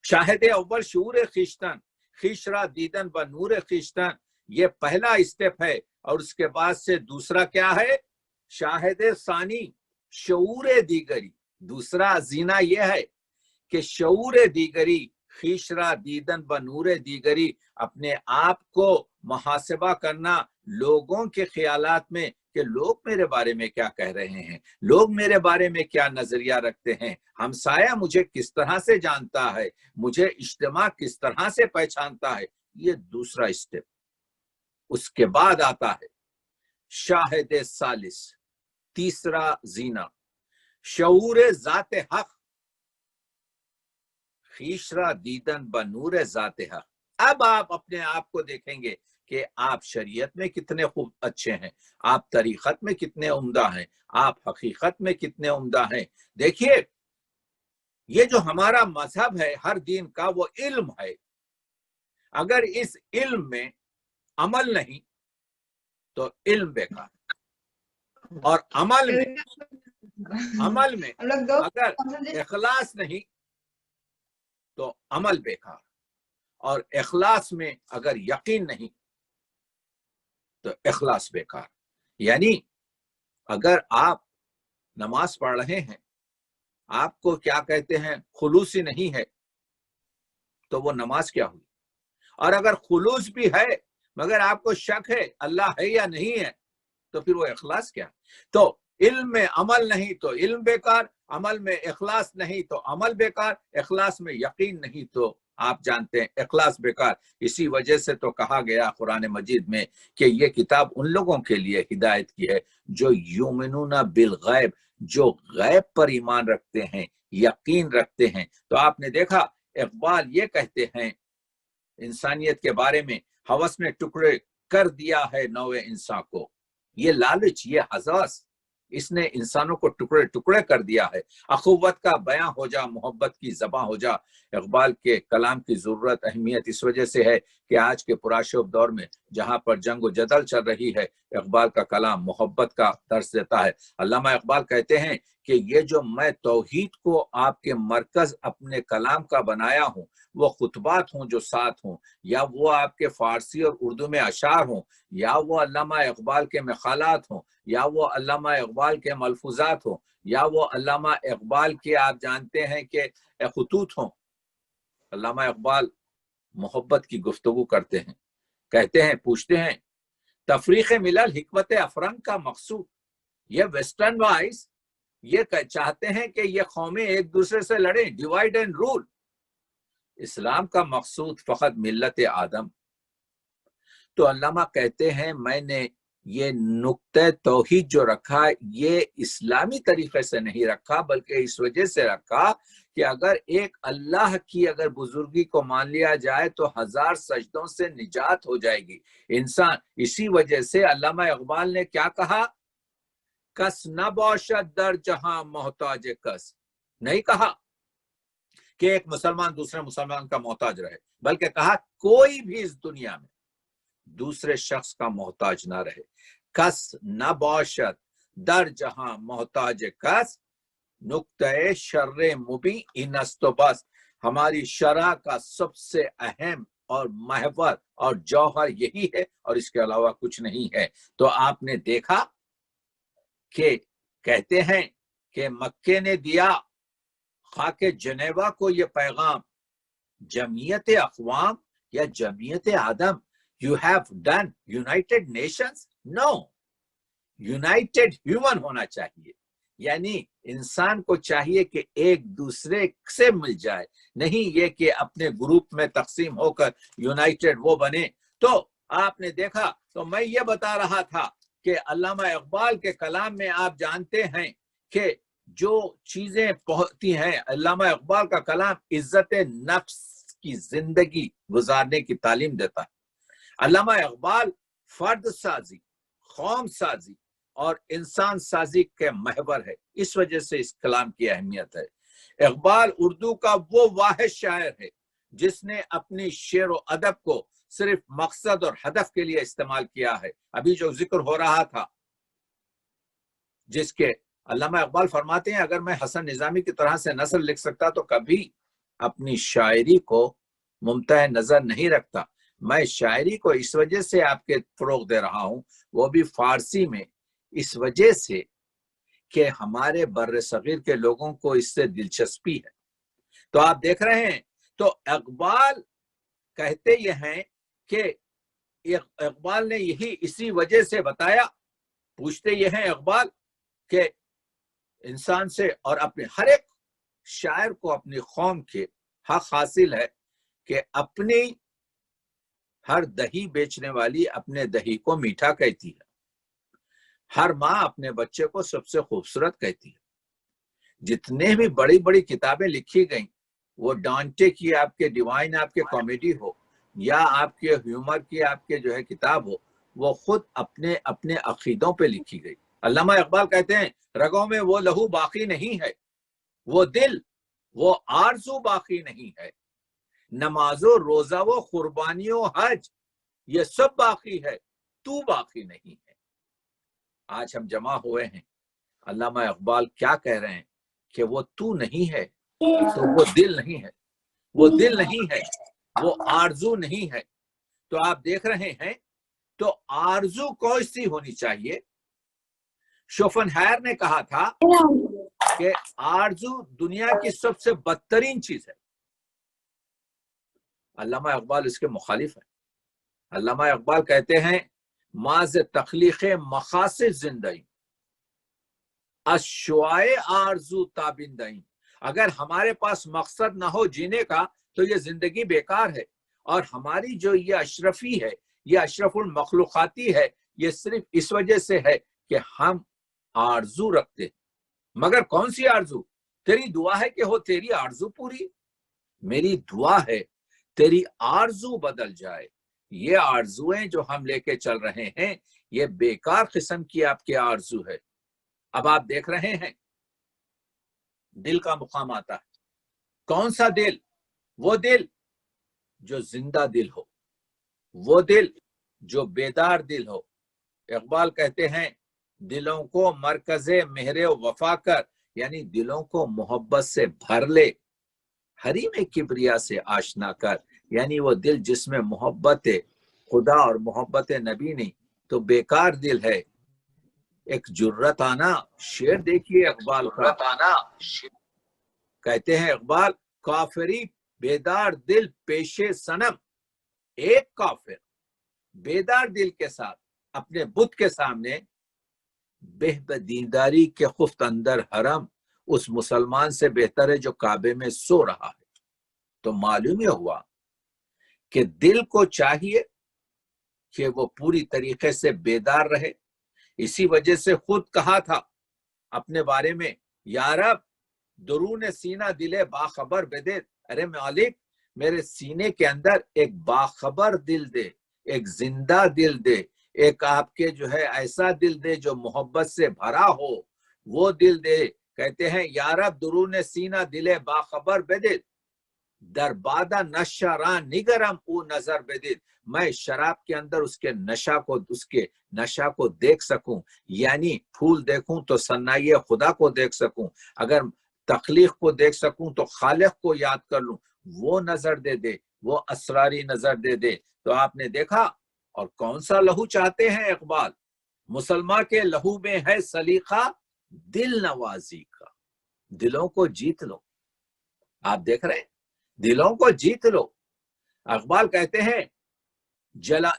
شاہد اول شعور خیشتن، خیش را دیدن بنور خیشتن، یہ پہلا اسٹیپ ہے. اور اس کے بعد سے دوسرا کیا ہے؟ شاہد ثانی شعور دیگری. دوسرا زینہ یہ ہے کہ شعور دیگری، خیش را دیدن بنور دیگری، اپنے آپ کو محاسبہ کرنا لوگوں کے خیالات میں کہ لوگ میرے بارے میں کیا کہہ رہے ہیں، لوگ میرے بارے میں کیا نظریہ رکھتے ہیں، ہمسایہ مجھے کس طرح سے جانتا ہے، مجھے اجتماع کس طرح سے پہچانتا ہے. یہ دوسرا اسٹیپ. اس کے بعد آتا ہے شاہد ثالث، تیسرا زینہ، شعور ذات حق، خیشرا دیدن بنور ذات حق. اب آپ اپنے آپ کو دیکھیں گے کہ آپ شریعت میں کتنے خوب اچھے ہیں، آپ طریقت میں کتنے عمدہ ہیں، آپ حقیقت میں کتنے عمدہ ہیں. دیکھیے یہ جو ہمارا مذہب ہے ہر دین کا، وہ علم ہے. اگر اس علم میں عمل نہیں تو علم بیکار. اور عمل میں اگر اخلاص نہیں تو عمل بیکار. اور اخلاص میں اگر یقین نہیں تو اخلاص بیکار. یعنی اگر آپ نماز پڑھ رہے ہیں، آپ کو کیا کہتے ہیں خلوصی نہیں ہے تو وہ نماز کیا ہوئی؟ اور اگر خلوص بھی ہے مگر آپ کو شک ہے اللہ ہے یا نہیں ہے تو پھر وہ اخلاص کیا؟ تو علم میں عمل نہیں تو علم بیکار، عمل میں اخلاص نہیں تو عمل بیکار، اخلاص میں یقین نہیں تو آپ جانتے ہیں اخلاص بیکار. اسی وجہ سے تو کہا گیا قرآن مجید میں کہ یہ کتاب ان لوگوں کے لیے ہدایت کی ہے جو یؤمنون بالغیب، جو غیب پر ایمان رکھتے ہیں، یقین رکھتے ہیں. تو آپ نے دیکھا اقبال یہ کہتے ہیں انسانیت کے بارے میں، ہوس نے ٹکڑے کر دیا ہے نوع انسان کو. یہ لالچ، یہ حساس، اس نے انسانوں کو ٹکڑے ٹکڑے کر دیا ہے. اخوت کا بیاں ہو جا، محبت کی زباں ہو جا. اقبال کے کلام کی ضرورت، اہمیت اس وجہ سے ہے کہ آج کے پرآشوب دور میں جہاں پر جنگ و جدل چل رہی ہے، اقبال کا کلام محبت کا درس دیتا ہے. علامہ اقبال کہتے ہیں کہ یہ جو میں توحید کو آپ کے مرکز اپنے کلام کا بنایا ہوں، وہ خطبات ہوں جو ساتھ ہوں، یا وہ آپ کے فارسی اور اردو میں اشعار ہوں، یا وہ علامہ اقبال کے مقالات ہوں، یا وہ علامہ اقبال کے ملفوظات ہوں، یا وہ علامہ اقبال کے آپ جانتے ہیں کہ خطوط ہوں. علامہ اقبال محبت کی گفتگو کرتے ہیں، کہتے ہیں، پوچھتے ہیں تفریق ملل حکمت افرنگ کا مقصود. یہ ویسٹرن وائز یہ چاہتے ہیں کہ یہ قومیں ایک دوسرے سے لڑیں، ڈیوائیڈ اینڈ رول. اسلام کا مقصود فقط ملت آدم. تو علامہ کہتے ہیں میں نے یہ نقطہ توحید جو رکھا یہ اسلامی طریقے سے نہیں رکھا، بلکہ اس وجہ سے رکھا کہ اگر ایک اللہ کی اگر بزرگی کو مان لیا جائے تو 1000 سجدوں سے نجات ہو جائے گی انسان. اسی وجہ سے علامہ اقبال نے کیا کہا؟ کس نہ باشد در جہاں محتاج کس. نہیں کہا کہ ایک مسلمان دوسرے مسلمان کا محتاج رہے، بلکہ کہا کوئی بھی اس دنیا میں دوسرے شخص کا محتاج نہ رہے. کس نہ باشد در جہاں محتاج کس، نقطۂ شر مبیں انست و بس. ہماری شرع کا سب سے اہم اور محور اور جوہر یہی ہے اور اس کے علاوہ کچھ نہیں ہے۔ تو آپ نے دیکھا کہ کہتے ہیں کہ مکے نے دیا خاک جنیوا کو یہ پیغام، جمعیت اقوام یا جمعیت آدم، you have done United Nations? No, United human ہونا چاہیے، یعنی انسان کو چاہیے کہ ایک دوسرے سے مل جائے، نہیں یہ کہ اپنے گروپ میں تقسیم ہو کر یونائٹڈ وہ بنے۔ تو آپ نے دیکھا، تو میں یہ بتا رہا تھا کہ علامہ اقبال کے کلام میں آپ جانتے ہیں کہ جو چیزیں پہنچتی ہیں، علامہ اقبال کا کلام عزت نفس کی زندگی گزارنے کی تعلیم دیتا ہے۔ علامہ اقبال فرد سازی، قوم سازی اور انسان سازی کے محور ہے، اس وجہ سے اس کلام کی اہمیت ہے۔ اقبال اردو کا وہ واحد شاعر ہے جس نے اپنی شعر و ادب کو صرف مقصد اور ہدف کے لیے استعمال کیا ہے۔ ابھی جو ذکر ہو رہا تھا جس کے علامہ اقبال فرماتے ہیں اگر میں حسن نظامی کی طرح سے نثر لکھ سکتا تو کبھی اپنی شاعری کو ممتع نظر نہیں رکھتا۔ میں شاعری کو اس وجہ سے آپ کے فروغ دے رہا ہوں، وہ بھی فارسی میں، اس وجہ سے کہ ہمارے بر صغیر کے لوگوں کو اس سے دلچسپی ہے۔ تو آپ دیکھ رہے ہیں، تو اقبال کہتے یہ ہیں کہ اقبال نے یہی اسی وجہ سے بتایا، پوچھتے یہ ہیں اقبال کہ انسان سے اور اپنے ہر ایک شاعر کو اپنی قوم کے حق حاصل ہے کہ اپنی ہر دہی بیچنے والی اپنے دہی کو میٹھا کہتی ہے، ہر ماں اپنے بچے کو سب سے خوبصورت کہتی ہے۔ جتنے بھی بڑی بڑی کتابیں لکھی گئیں، وہ ڈانٹے کی آپ کے ڈیوائن آپ کے کامیڈی ہو یا آپ کے ہیومر کی آپ کے جو ہے کتاب ہو، وہ خود اپنے اپنے عقیدوں پہ لکھی گئی۔ علامہ اقبال کہتے ہیں رگوں میں وہ لہو باقی نہیں ہے، وہ دل وہ آرزو باقی نہیں ہے، نماز و روزہ و قربانی و حج یہ سب باقی ہے، تو باقی نہیں ہے۔ آج ہم جمع ہوئے ہیں، علامہ اقبال کیا کہہ رہے ہیں کہ وہ تو نہیں ہے، تو وہ دل نہیں ہے، وہ دل نہیں ہے، وہ آرزو نہیں ہے۔ تو آپ دیکھ رہے ہیں، تو آرزو کون سی ہونی چاہیے؟ شوپنہاور نے کہا تھا کہ آرزو دنیا کی سب سے بدترین چیز ہے۔ علامہ اقبال اس کے مخالف ہے۔ علامہ اقبال کہتے ہیں ماز تخلیق مقاصد زندگی اشوائے آرزو تابندہی، اگر ہمارے پاس مقصد نہ ہو جینے کا تو یہ زندگی بیکار ہے، اور ہماری جو یہ اشرفی ہے، یہ اشرف المخلوقاتی ہے، یہ صرف اس وجہ سے ہے کہ ہم آرزو رکھتے ہیں۔ مگر کون سی آرزو؟ تیری دعا ہے کہ ہو تیری آرزو پوری، میری دعا ہے تیری آرزو بدل جائے۔ یہ آرزویں جو ہم لے کے چل رہے ہیں یہ بیکار قسم کی آپ کی آرزو ہے۔ اب آپ دیکھ رہے ہیں دل کا مقام آتا ہے، کون سا دل؟ وہ دل جو زندہ دل ہو، وہ دل جو بیدار دل ہو۔ اقبال کہتے ہیں دلوں کو مرکز مہر وفا کر، یعنی دلوں کو محبت سے بھر لے، حریم کبریا سے آشنا کر، یعنی وہ دل جس میں محبت خدا اور محبت نبی نہیں تو بیکار دل ہے۔ ایک جرت آنا شعر دیکھیے اقبال کا، کہتے ہیں اقبال کافری بیدار دل پیش صنم، ایک کافر بیدار دل کے ساتھ اپنے بت کے سامنے بے دینداری کے خفت اندر حرم، اس مسلمان سے بہتر ہے جو کعبے میں سو رہا ہے۔ تو معلوم یہ ہوا کہ دل کو چاہیے کہ وہ پوری طریقے سے بیدار رہے۔ اسی وجہ سے خود کہا تھا اپنے بارے میں، یا رب درون سینہ دل باخبر بدے، ارے مالک میرے سینے کے اندر ایک باخبر دل دے، ایک زندہ دل دے، ایک آپ کے جو ہے ایسا دل دے جو محبت سے بھرا ہو، وہ دل دے۔ کہتے ہیں یا رب درون سینہ دل باخبر بدے، در بادہ نشران نگرم او نظر بدید، میں شراب کے اندر اس کے نشہ کو دیکھ سکوں، یعنی پھول دیکھوں تو ثنائی خدا کو دیکھ سکوں، اگر تخلیق کو دیکھ سکوں تو خالق کو یاد کر لوں، وہ نظر دے دے، وہ اسراری نظر دے دے۔ تو آپ نے دیکھا، اور کون سا لہو چاہتے ہیں اقبال؟ مسلمان کے لہو میں ہے سلیقہ دل نوازی کا، دلوں کو جیت لو۔ آپ دیکھ رہے ہیں، دلوں کو جیت لو۔ اقبال کہتے ہیں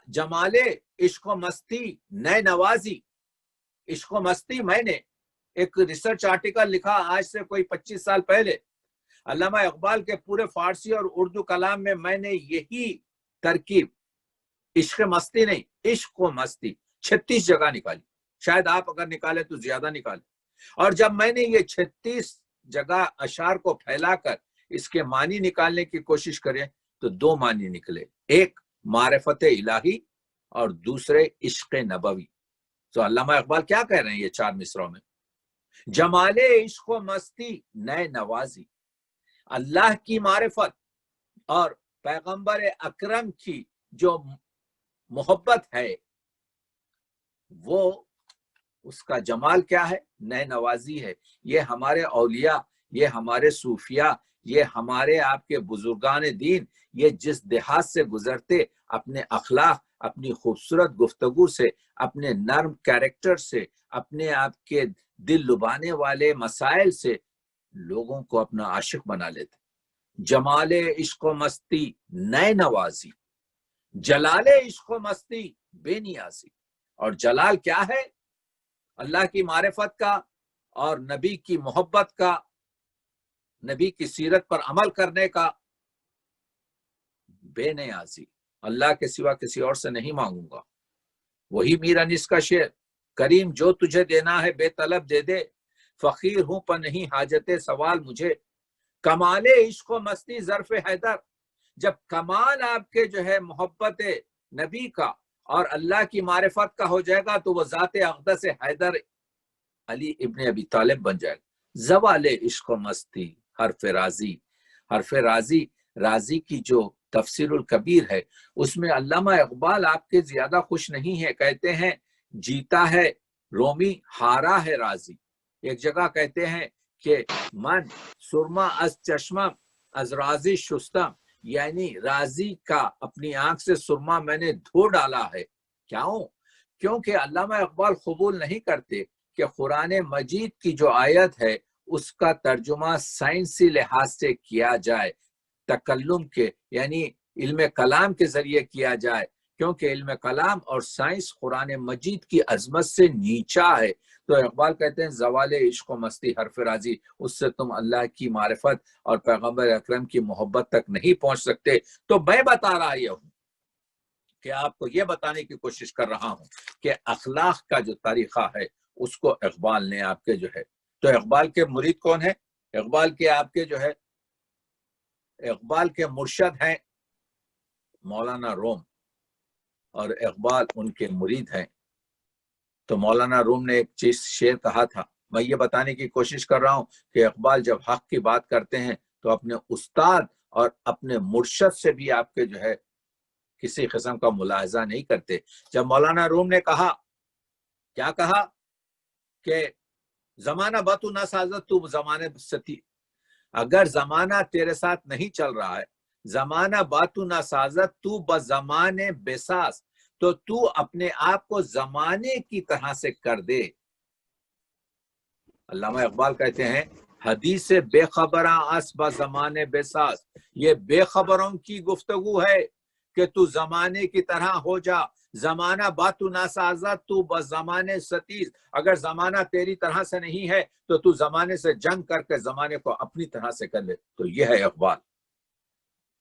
جمال عشق و مستی نئے نوازی۔ عشق و مستی، میں نے ایک ریسرچ آرٹیکل لکھا آج سے کوئی 25 سال پہلے، علامہ اقبال کے پورے فارسی اور اردو کلام میں نے یہی ترکیب، عشق مستی نہیں، عشق و مستی، 36 جگہ نکالی۔ شاید آپ اگر نکالے تو زیادہ نکالے۔ اور جب میں نے یہ 36 جگہ اشعار کو پھیلا کر اس کے معنی نکالنے کی کوشش کرے تو 2 معنی نکلے، ایک معرفت الہی اور دوسرے عشق نبوی۔ تو علامہ اقبال کیا کہہ رہے ہیں یہ 4 مصروں میں؟ جمال عشق و مستی نئے نوازی، اللہ کی معرفت اور پیغمبر اکرم کی جو محبت ہے، وہ اس کا جمال کیا ہے؟ نئے نوازی ہے۔ یہ ہمارے اولیاء، یہ ہمارے صوفیاء، یہ ہمارے آپ کے بزرگان دین، یہ جس دیہات سے گزرتے، اپنے اخلاق، اپنی خوبصورت گفتگو سے، اپنے نرم کیریکٹر سے، اپنے آپ کے دل لبانے والے مسائل سے لوگوں کو اپنا عاشق بنا لیتے۔ جمال عشق و مستی نئے نوازی، جلال عشق و مستی بے نیازی۔ اور جلال کیا ہے؟ اللہ کی معرفت کا اور نبی کی محبت کا، نبی کی سیرت پر عمل کرنے کا۔ بے نیازی، اللہ کے سوا کسی اور سے نہیں مانگوں گا۔ وہی میر انیس کا شعر، کریم جو تجھے دینا ہے بے طلب دے دے، فقیر ہوں پر نہیں حاجت سوال مجھے۔ کمال عشق و مستی ظرف حیدر، جب کمال آپ کے جو ہے محبت نبی کا اور اللہ کی معرفت کا ہو جائے گا تو وہ ذات اقدس حیدر علی ابن ابی طالب بن جائے گا۔ زوال عشق و مستی حرف راضی، حرف راضی، راضی کی جو تفسیر الکبیر ہے اس میں علامہ اقبال آپ کے زیادہ خوش نہیں ہے، کہتے ہیں جیتا ہے رومی ہارا ہے راضی۔ ایک جگہ کہتے ہیں کہ من سرما از چشمم از راضی شستم، یعنی راضی کا اپنی آنکھ سے سرما میں نے دھو ڈالا ہے۔ کیوں؟ کیونکہ علامہ اقبال قبول نہیں کرتے کہ قرآن مجید کی جو آیت ہے اس کا ترجمہ سائنسی لحاظ سے کیا جائے، تکلم کے یعنی علم کلام کے ذریعے کیا جائے، کیونکہ علم کلام اور سائنس قرآن مجید کی عظمت سے نیچا ہے۔ تو اقبال کہتے ہیں زوال عشق و مستی حرف راضی، اس سے تم اللہ کی معرفت اور پیغمبر اکرم کی محبت تک نہیں پہنچ سکتے۔ تو میں بتا رہا یہ ہوں کہ آپ کو یہ بتانے کی کوشش کر رہا ہوں کہ اخلاق کا جو طریقہ ہے اس کو اقبال نے آپ کے جو ہے، تو اقبال کے مرید کون ہے؟ اقبال کے آپ کے جو ہے، اقبال کے مرشد ہیں مولانا روم، اور اقبال ان کے مرید ہیں۔ تو مولانا روم نے ایک چیز شعر کہا تھا، میں یہ بتانے کی کوشش کر رہا ہوں کہ اقبال جب حق کی بات کرتے ہیں تو اپنے استاد اور اپنے مرشد سے بھی آپ کے جو ہے کسی قسم کا ملاحظہ نہیں کرتے۔ جب مولانا روم نے کہا، کیا کہا کہ زمانہ باتو نہ سازت تو زمانے سے تھی، اگر زمانہ تیرے ساتھ نہیں چل رہا ہے، زمانہ باتو نہ سازت تو بزمانے بساز، تو تو اپنے آپ کو زمانے کی طرح سے کر دے۔ علامہ اقبال کہتے ہیں حدیث بے خبراں اسبا زمانے بساز، یہ بے خبروں کی گفتگو ہے کہ تو زمانے کی طرح ہو جا۔ زمانہ باتو نہ سازت تو بزمانے ستیز، اگر زمانہ تیری طرح سے نہیں ہے تو تو زمانے سے جنگ کر کے زمانے کو اپنی طرح سے کر لے۔ تو یہ ہے اقبال،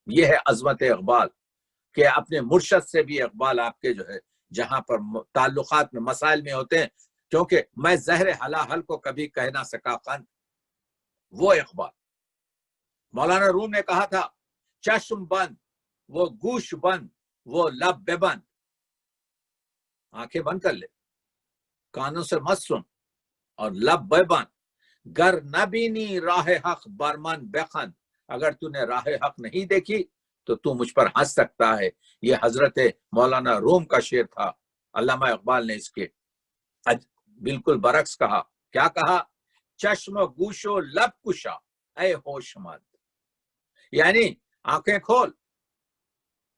یہ ہے عظمت اقبال کہ اپنے مرشد سے بھی اقبال آپ کے جو ہے جہاں پر تعلقات میں مسائل میں ہوتے ہیں، کیونکہ میں زہر حلاحل کو کبھی کہہ نہ سکا قند، وہ اقبال۔ مولانا روم نے کہا تھا چشم بند وہ گوش بند وہ لب بے بند، آنکھیں بند کر لے، کانوں سے مت سن، اور لب بے بند، گر نہ بینی راہ حق برمن بخند، اگر تو نے راہ حق نہیں دیکھی تو تو مجھ پر ہنس سکتا ہے۔ یہ حضرت مولانا روم کا شعر تھا۔ علامہ اقبال نے اس کے بالکل برعکس کہا، کیا کہا؟ چشم گوش و لب کشا اے ہوش مند، یعنی آنکھیں کھول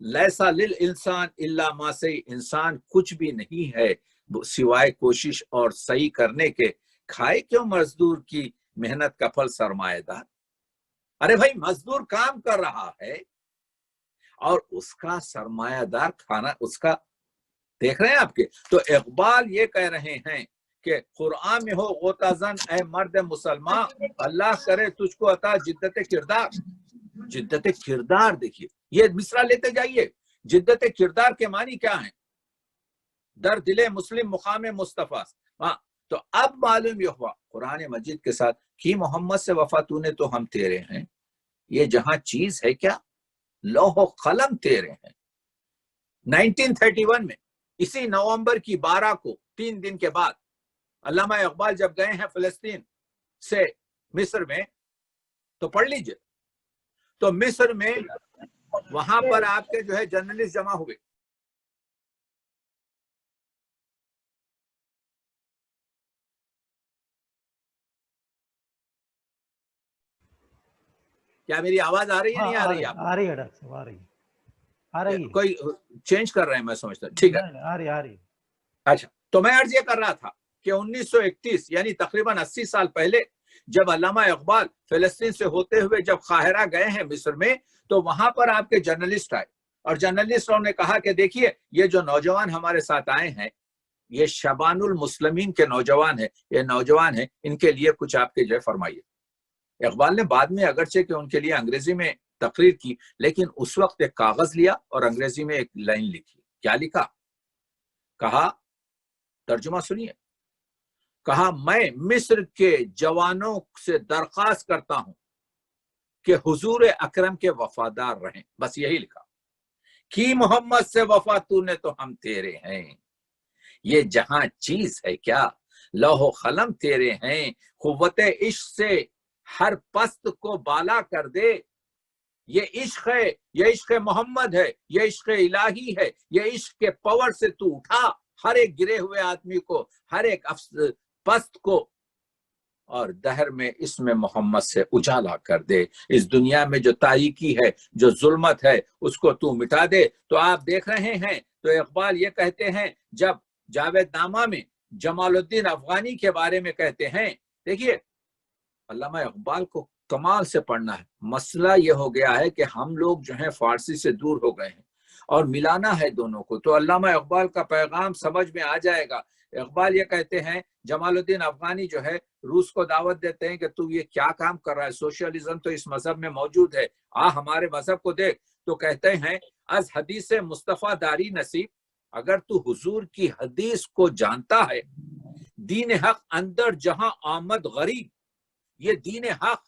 لیسا للانسان الا ما سعی، انسان کچھ بھی نہیں ہے سوائے کوشش اور صحیح کرنے کے، کھائے کیوں مزدور کی محنت کا پھل سرمایہ دار۔ ارے بھائی مزدور کام کر رہا ہے اور اس کا سرمایہ دار کھانا اس کا دیکھ رہے ہیں آپ کے۔ تو اقبال یہ کہہ رہے ہیں کہ قرآن میں ہو غوطہ زن اے مرد مسلمان، اللہ کرے تجھ کو عطا جدت کردار۔ جدت کردار دیکھیے، یہ مصرع لیتے جائیے، جدت کردار کے معنی کیا ہیں؟ در دل مسلم مقام مصطفیٰ۔ ہاں تو اب معلوم یہ ہوا قرآن مجید کے ساتھ کہ محمد سے وفا تو نے تو ہم تیرے ہیں، یہ جہاں چیز ہے کیا؟ لوح و قلم تیرے ہیں۔ 1931 میں اسی نومبر کی 12 کو 3 دن کے بعد علامہ اقبال جب گئے ہیں فلسطین سے مصر میں، تو پڑھ لیجئے، تو مصر میں وہاں پر آپ کے جو ہے جرنلسٹ جمع ہوئے، کیا میری آواز آ رہی ہے نہیں آ رہی ہے آپ؟ آ رہی ہے ڈاکٹر صاحب، آ رہی ہے۔ کوئی چینج کر رہے ہیں میں سمجھتا ہوں، ٹھیک ہے آ رہی ہے۔ اچھا، تو میں عرض یہ کر رہا تھا کہ 1931 یعنی تقریباً 80 سال پہلے جب علامہ اقبال فلسطین سے ہوتے ہوئے جب قاہرہ گئے ہیں مصر میں، تو وہاں پر آپ کے جرنلسٹ آئے اور جرنلسٹوں نے کہا کہ دیکھیے یہ جو نوجوان ہمارے ساتھ آئے ہیں یہ شبان المسلمین کے نوجوان ہیں، یہ نوجوان ہیں، ان کے لیے کچھ آپ کے جو ہے فرمائیے۔ اقبال نے بعد میں اگرچہ کہ ان کے لیے انگریزی میں تقریر کی، لیکن اس وقت ایک کاغذ لیا اور انگریزی میں ایک لائن لکھی۔ کیا لکھا؟ کہا، ترجمہ سنیے، کہا میں مصر کے جوانوں سے درخواست کرتا ہوں کہ حضور اکرم کے وفادار رہیں، بس یہی لکھا، کہ محمد سے وفا تو نے تو ہم تیرے ہیں، یہ جہاں چیز ہے کیا؟ لوح و قلم تیرے ہیں، قوت عشق سے ہر پست کو بالا کر دے، یہ عشق ہے، یہ عشق محمد ہے، یہ عشق الہی ہے، یہ عشق کے پاور سے تو اٹھا ہر ایک گرے ہوئے آدمی کو، ہر ایک پست کو، اور دہر میں اس میں محمد سے اجالا کر دے، اس دنیا میں جو تاریکی ہے، جو ظلمت ہے، اس کو تو مٹا دے۔ تو آپ دیکھ رہے ہیں، تو اقبال یہ کہتے ہیں جب جاوید نامہ میں جمال الدین افغانی کے بارے میں کہتے ہیں، دیکھیے علامہ اقبال کو کمال سے پڑھنا ہے۔ مسئلہ یہ ہو گیا ہے کہ ہم لوگ جو ہیں فارسی سے دور ہو گئے ہیں اور ملانا ہے دونوں کو، تو علامہ اقبال کا پیغام سمجھ میں آ جائے گا۔ اقبال یہ کہتے ہیں، جمال الدین افغانی جو ہے روس کو دعوت دیتے ہیں کہ تو یہ کیا کام کر رہا ہے، سوشلزم تو اس مذہب میں موجود ہے، ہمارے مذہب کو دیکھ۔ تو کہتے ہیں از حدیث مصطفیٰ داری نصیب، اگر تو حضور کی حدیث کو جانتا ہے، دین حق اندر جہاں آمد غریب، یہ دین حق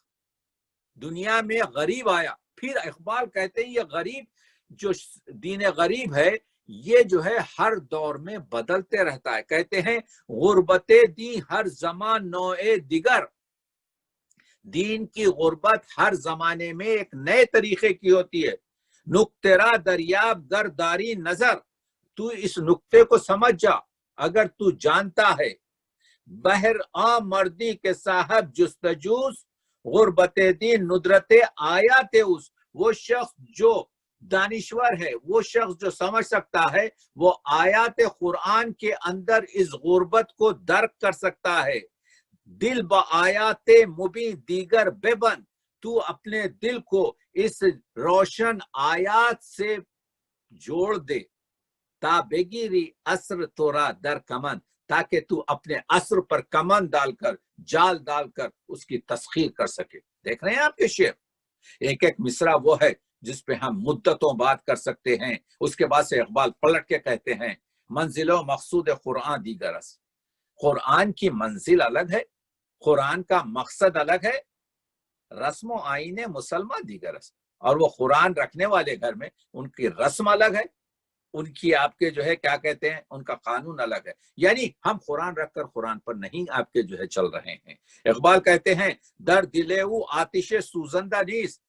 دنیا میں غریب آیا۔ پھر اقبال کہتے ہیں یہ غریب جو دین غریب ہے یہ جو ہے ہر دور میں بدلتے رہتا ہے۔ کہتے ہیں غربت دی ہر زمان نوع دیگر، دین کی غربت ہر زمانے میں ایک نئے طریقے کی ہوتی ہے۔ نقطہ دریاب در داری نظر، تو اس نقطے کو سمجھ جا اگر تو جانتا ہے، بہر عام مردی کے صاحب جستجوز، غربت دین ندرت آیات اس، وہ شخص جو دانشور ہے، وہ شخص جو سمجھ سکتا ہے، وہ آیات قرآن کے اندر اس غربت کو درک کر سکتا ہے۔ دل با آیات مبین دیگر بے بند، تو اپنے دل کو اس روشن آیات سے جوڑ دے، تا بگیری اثر تورا در کمن، تاکہ تو اپنے اثر پر کمن ڈال کر، جال ڈال کر اس کی تسخیر کر سکے۔ دیکھ رہے ہیں آپ کے شعر، ایک ایک مصرع وہ ہے جس پہ ہم مدتوں بات کر سکتے ہیں۔ اس کے بعد سے اقبال پلٹ کے کہتے ہیں منزل و مقصود قرآن دیگر است، قرآن کی منزل الگ ہے، قرآن کا مقصد الگ ہے، رسم و آئین مسلمان دیگر است، اور وہ قرآن رکھنے والے گھر میں ان کی رسم الگ ہے، ان کی آپ کے جو ہے کیا کہتے ہیں ان کا قانون الگ ہے، یعنی ہم قرآن رکھ کر قرآن پر نہیں آپ کے جو ہے چل رہے ہیں۔ اقبال کہتے ہیں در دلے او آتش سوزندہ نیست،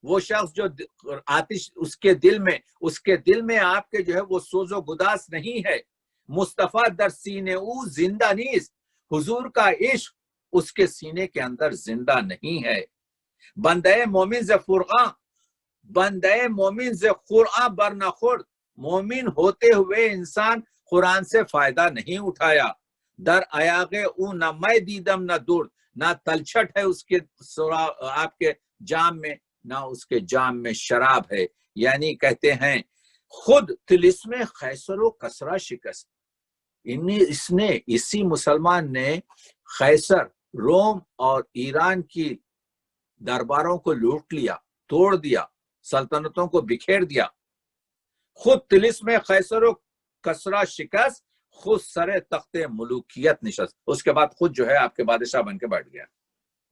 وہ شخص جو آتش اس کے دل میں آپ کے جو ہے وہ سوز و گداس نہیں ہے۔ مصطفیٰ در سینے او زندہ نیست، حضور کا عشق اس کے سینے کے اندر زندہ نہیں ہے۔ بندے مومن ز فرقاں، بندے مومن سے قرآن برنخورد، مومن ہوتے ہوئے انسان قرآن سے فائدہ نہیں اٹھایا. در ایاغ او نہ میں دیدم نہ دور، نہ تلچھٹ ہے اس کے آپ کے جام میں، نہ اس کے جام میں شراب ہے. یعنی کہتے ہیں خود طلسم خیسر و کسرا شکست. اسی مسلمان نے خیسر، روم اور ایران کی درباروں کو لوٹ لیا، توڑ دیا، سلطنتوں کو بکھیر دیا. خود طلسم خیسر و کسرا شکست، خود سر تخت ملوکیت نشست. اس کے بعد خود جو ہے آپ کے بادشاہ بن کے بیٹھ گیا.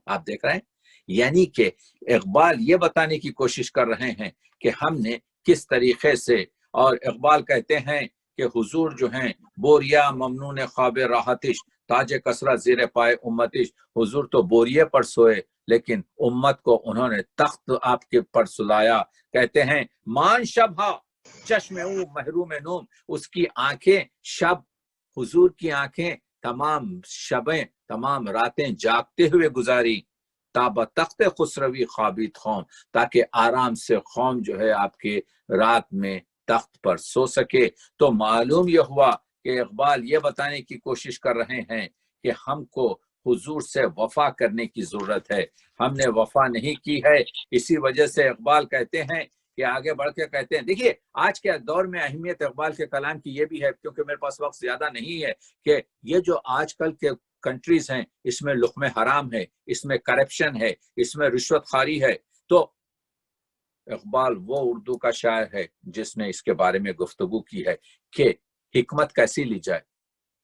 آپ دیکھ رہے ہیں، یعنی کہ اقبال یہ بتانے کی کوشش کر رہے ہیں کہ ہم نے کس طریقے سے، اور اقبال کہتے ہیں کہ حضور جو ہیں بوریا ممنون خواب راحتش، تاج کسرت زیر پائے امتش. حضور تو بوریے پر سوئے لیکن امت کو انہوں نے تخت آپ کے پر سلایا. کہتے ہیں مان شب ہا چشم او محروم نوم، اس کی آنکھیں شب، حضور کی آنکھیں تمام شبیں، تمام راتیں جاگتے ہوئے گزاری. تاب تخت خسروی خوابید قوم، تاکہ آرام سے قوم جو ہے آپ کے رات میں تخت پر سو سکے. تو معلوم یہ ہوا کہ اقبال یہ بتانے کی کوشش کر رہے ہیں کہ ہم کو حضور سے وفا کرنے کی ضرورت ہے. ہم نے وفا نہیں کی ہے، اسی وجہ سے اقبال کہتے ہیں کہ آگے بڑھ کے کہتے ہیں. دیکھیے آج کے دور میں اہمیت اقبال کے کلام کی یہ بھی ہے، کیونکہ میرے پاس وقت زیادہ نہیں ہے، کہ یہ جو آج کل کے کنٹریز ہیں اس میں لقمہ حرام ہے، اس میں کرپشن ہے، اس میں رشوت خواری ہے. تو اقبال وہ اردو کا شاعر ہے جس نے اس کے بارے میں گفتگو کی ہے کہ حکمت کیسی لی جائے،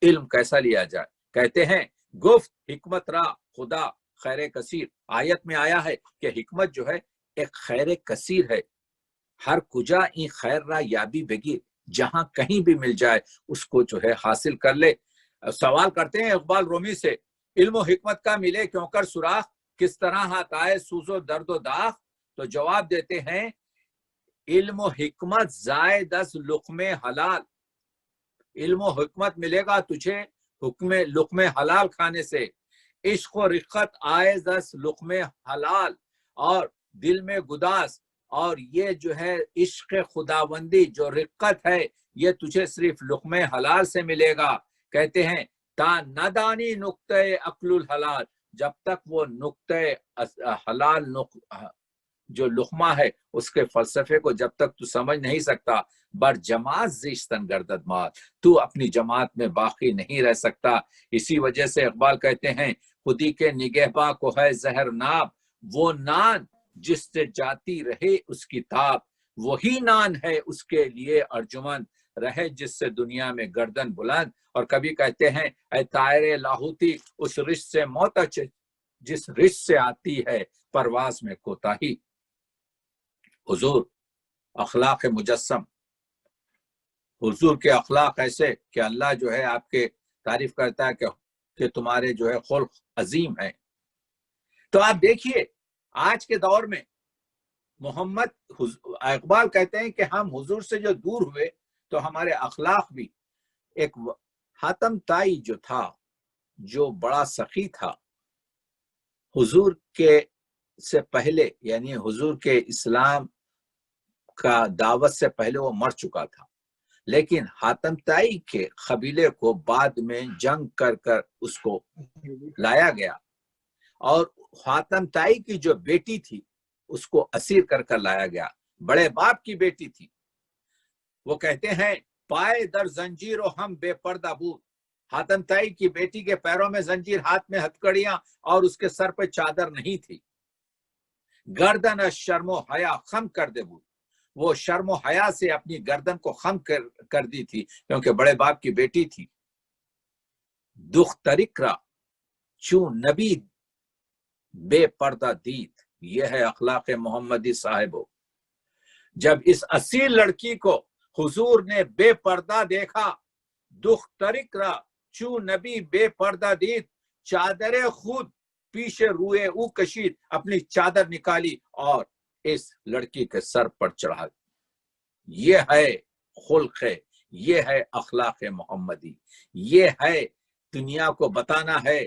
علم کیسا لیا جائے. کہتے ہیں گفت حکمت را خدا خیر کثیر. آیت میں آیا ہے کہ حکمت جو ہے ایک خیر کثیر ہے. ہر کجا این خیر را یابی بگیر، جہاں کہیں بھی مل جائے اس کو جو ہے حاصل کر لے. سوال کرتے ہیں اقبال رومی سے، علم و حکمت کا ملے کیوں کر سوراخ، کس طرح ہاتھ آئے سوز و درد و داغ. تو جواب دیتے ہیں علم و حکمت زائد از لقمہ حلال. علم و حکمت ملے گا تجھے لقمہ حلال کھانے سے. عشق و رقت آئز از لقمہ حلال، اور دل میں گداس، اور یہ جو ہے عشق خداوندی جو رقت ہے یہ تجھے صرف لقمہ حلال سے ملے گا. کہتے ہیں تا ندانی نقطہ عقل الحلال، جب تک وہ نقطہ حلال جو لقمہ ہے اس کے فلسفے کو جب تک تو سمجھ نہیں سکتا، بر جماعت زیشتن گردد مات، تو اپنی جماعت میں باقی نہیں رہ سکتا. اسی وجہ سے اقبال کہتے ہیں خودی کے نگہباں کو ہے زہر ناب، وہ نان جس سے جاتی رہے اس کی تاب، وہی نان ہے اس کے لیے ارجمن، رہے جس سے دنیا میں گردن بلند. اور کبھی کہتے ہیں اے طائر لاہوتی اس رش سے موت جس رش سے آتی ہے پرواز میں کوتاہی. حضور اخلاق مجسم، حضور کے اخلاق ایسے کہ اللہ جو ہے آپ کے تعریف کرتا ہے کہ تمہارے جو ہے خلق عظیم ہیں. تو آپ دیکھیے آج کے دور میں اقبال کہتے ہیں کہ ہم حضور سے جو دور ہوئے تو ہمارے اخلاق بھی. ایک حاتم طائی جو تھا، جو بڑا سخی تھا، حضور کے سے پہلے یعنی حضور کے اسلام کا دعوت سے پہلے وہ مر چکا تھا، لیکن حاتم طائی کے قبیلے کو بعد میں جنگ کر کر اس کو لایا گیا، اور حاتم طائی کی جو بیٹی تھی اس کو اسیر کر کر لایا گیا. بڑے باپ کی بیٹی تھی. وہ کہتے ہیں پائے در زنجیر و ہم بے پردہ بود. حاتم طائی کی بیٹی کے پیروں میں زنجیر، ہاتھ میں ہتکڑیاں، اور اس کے سر پہ چادر نہیں تھی. گردن از شرم و حیا خم کر دے بود، وہ شرم و حیا سے اپنی گردن کو خم کر دی تھی کیونکہ بڑے باپ کی بیٹی تھی. دخترک را چون نبی بے پردہ دید، یہ ہے اخلاق محمدی صاحبو. جب اس اصیل لڑکی کو حضور نے بے پردہ دیکھا، دخترک را چون نبی بے پردہ دید، چادر خود پیش روئے او کشید، اپنی چادر نکالی اور اس لڑکی کے سر پر چڑھا. یہ ہے خلق، یہ ہے اخلاق محمدی، یہ ہے دنیا کو بتانا ہے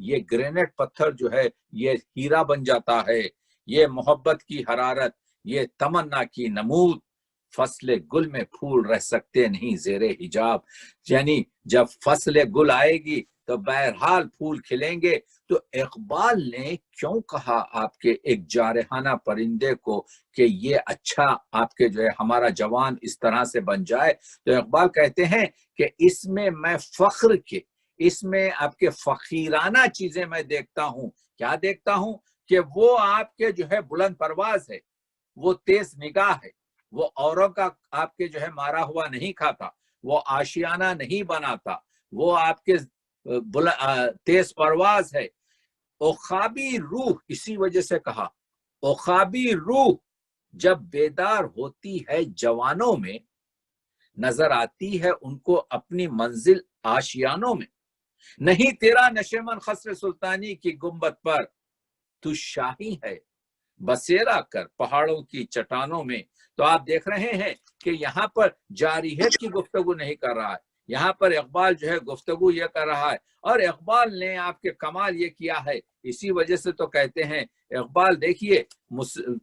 یہ گرینیٹ پتھر جو ہے یہ ہیرا بن جاتا ہے. یہ محبت کی حرارت، یہ تمنا کی نمود، فصل گل میں پھول رہ سکتے نہیں زیر حجاب. یعنی جب فصل گل آئے گی تو بہرحال پھول کھلیں گے. تو اقبال نے کیوں کہا آپ کے ایک جارحانہ پرندے کو کہ یہ اچھا آپ کے جو ہے ہمارا جوان اس طرح سے بن جائے؟ تو اقبال کہتے ہیں کہ اس میں میں فخر کے، اس میں آپ کے فقیرانہ چیزیں میں دیکھتا ہوں. کیا دیکھتا ہوں؟ کہ وہ آپ کے جو ہے بلند پرواز ہے، وہ تیز نگاہ ہے، وہ اوروں کا آپ کے جو ہے مارا ہوا نہیں کھاتا، وہ آشیانہ نہیں بناتا، وہ آپ کے تیز پرواز ہے. عقابی روح، اسی وجہ سے کہا عقابی روح جب بیدار ہوتی ہے جوانوں میں، نظر آتی ہے ان کو اپنی منزل آشیانوں میں. نہیں تیرا نشیمن خسر سلطانی کی گنبد پر، تو شاہی ہے بسیرا کر پہاڑوں کی چٹانوں میں. تو آپ دیکھ رہے ہیں کہ یہاں پر جارحیت کی گفتگو نہیں کر رہا ہے، یہاں پر اقبال جو ہے گفتگو یہ کر رہا ہے. اور اقبال نے آپ کے کمال یہ کیا ہے، اسی وجہ سے تو کہتے ہیں اقبال دیکھیے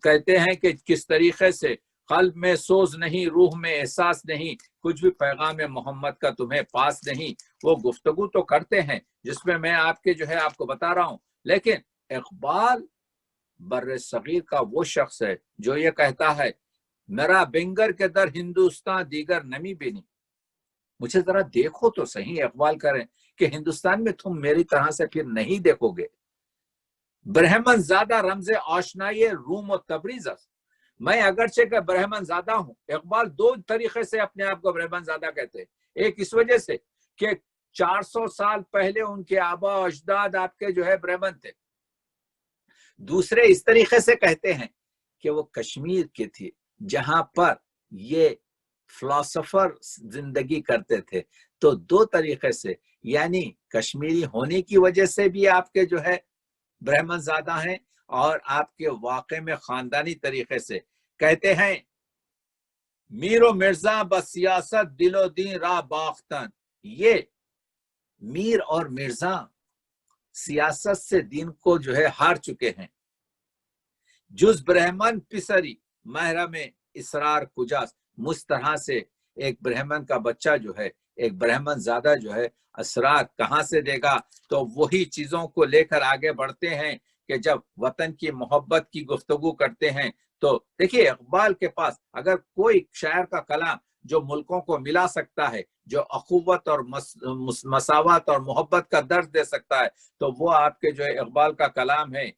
کہتے ہیں کہ کس طریقے سے قلب میں سوز نہیں، روح میں احساس نہیں، کچھ بھی پیغام محمد کا تمہیں پاس نہیں. وہ گفتگو تو کرتے ہیں جس میں آپ کے جو ہے آپ کو بتا رہا ہوں. لیکن اقبال بر صغیر کا وہ شخص ہے جو یہ کہتا ہے میرا بنگر کے در ہندوستان دیگر نمی بینی. مجھے ذرا دیکھو تو صحیح، اقبال کریں کہ ہندوستان میں تم میری طرح سے پھر نہیں دیکھو گے. برہمن زادہ رمز آشنائی روم و تبریز است. میں اگرچہ کہ برہمن زادہ ہوں، اقبال دو طریقے سے اپنے آپ کو برہمن زادہ کہتے ہیں. ایک اس وجہ سے کہ 400 سال پہلے ان کے آبا و اجداد آپ کے جو ہے برہمن تھے. دوسرے اس طریقے سے کہتے ہیں کہ وہ کشمیر کے تھے جہاں پر یہ فلاسفر زندگی کرتے تھے. تو دو طریقے سے، یعنی کشمیری ہونے کی وجہ سے بھی آپ کے جو ہے برہمن زادہ ہیں، اور آپ کے واقع میں خاندانی طریقے سے. کہتے ہیں میر و مرزا بسیاست دل و دین راہ باختن. یہ میر اور مرزا سیاست سے دین کو جو ہے ہار چکے ہیں. جز برہمن پسری محرم اسرار کجاس. مجھ طرح سے ایک برہمن کا بچہ جو ہے، ایک برہمن زادہ جو ہے، اسرار کہاں سے دے گا؟ تو وہی چیزوں کو لے کر آگے بڑھتے ہیں کہ جب وطن کی محبت کی گفتگو کرتے ہیں تو دیکھیے اقبال کے پاس اگر کوئی شاعر کا کلام جو ملکوں کو ملا سکتا ہے، جو اخوت اور مساوات اور محبت کا درد دے سکتا ہے، تو وہ آپ کے جو ہے اقبال کا کلام ہے.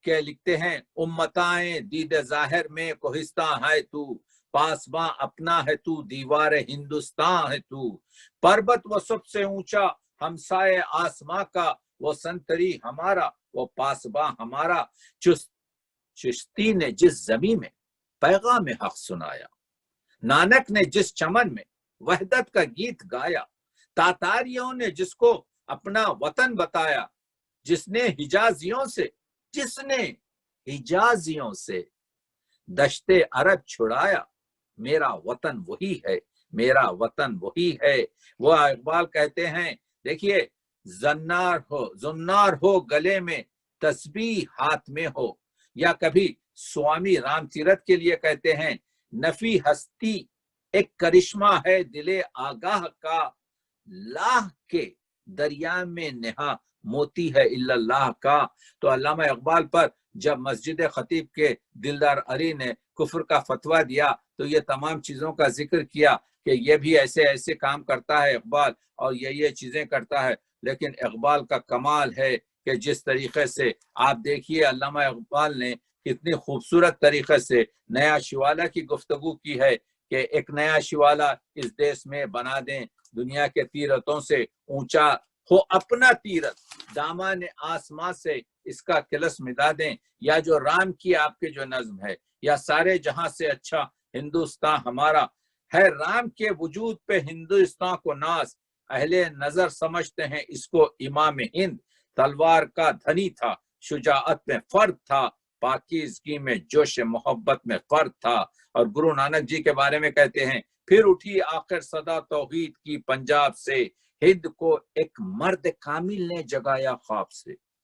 کہ لکھتے ہیں امتائیں دید ظاہر میں کوہستان ہے تو، پاسباں اپنا ہے تو، دیوار ہندوستان ہے تو. پربت وہ سب سے اونچا ہمسائے آسماں کا، وہ سنتری ہمارا وہ پاسباں ہمارا. چشتی نے جس زمین میں پیغام حق سنایا، نانک نے جس چمن میں وحدت کا گیت گایا، تاتاریوں نے جس کو اپنا وطن بتایا، جس نے حجازیوں سے دشت عرب چھڑایا، میرا وطن وہی ہے، میرا وطن وہی ہے. وہ اقبال کہتے ہیں دیکھیے زنار ہو گلے میں، تسبیح ہاتھ میں ہو. یا کبھی سوامی رام تیرتھ کے لیے کہتے ہیں نفی ہستی ایک کرشمہ ہے دل آگاہ کا، لاہ کے دریا میں نہا موتی ہے الا اللہ کا. تو علامہ اقبال پر جب مسجد خطیب کے دلدار علی نے کفر کا فتویٰ دیا تو یہ تمام چیزوں کا ذکر کیا کہ یہ بھی ایسے کام کرتا ہے اقبال، اور یہ چیزیں کرتا ہے. لیکن اقبال کا کمال ہے کہ جس طریقے سے آپ دیکھیے علامہ اقبال نے کتنی خوبصورت طریقے سے نیا شوالا کی گفتگو کی ہے کہ ایک نیا شوالا اس دیش میں بنا دیں، دنیا کے تیرتوں سے اونچا ہو اپنا تیرت، دامان آسماں سے اس کا کلس مٹا دیں. یا جو رام کی آپ کے جو نظم ہے، یا سارے جہاں سے اچھا ہندوستان ہمارا ہے، رام کے وجود پہ ہندوستان کو ناز، اہل نظر سمجھتے ہیں اس کو امام ہند. تلوار کا دھنی تھا، شجاعت میں فرد تھا، پاکیزگی میں جوش محبت میں فرد تھا. اور گرو نانک جی کے بارے میں کہتے ہیں پھر اٹھی آخر صدا توحید کی پنجاب سے، ہند کو ایک مرد کامل نے جگایا خواب سے.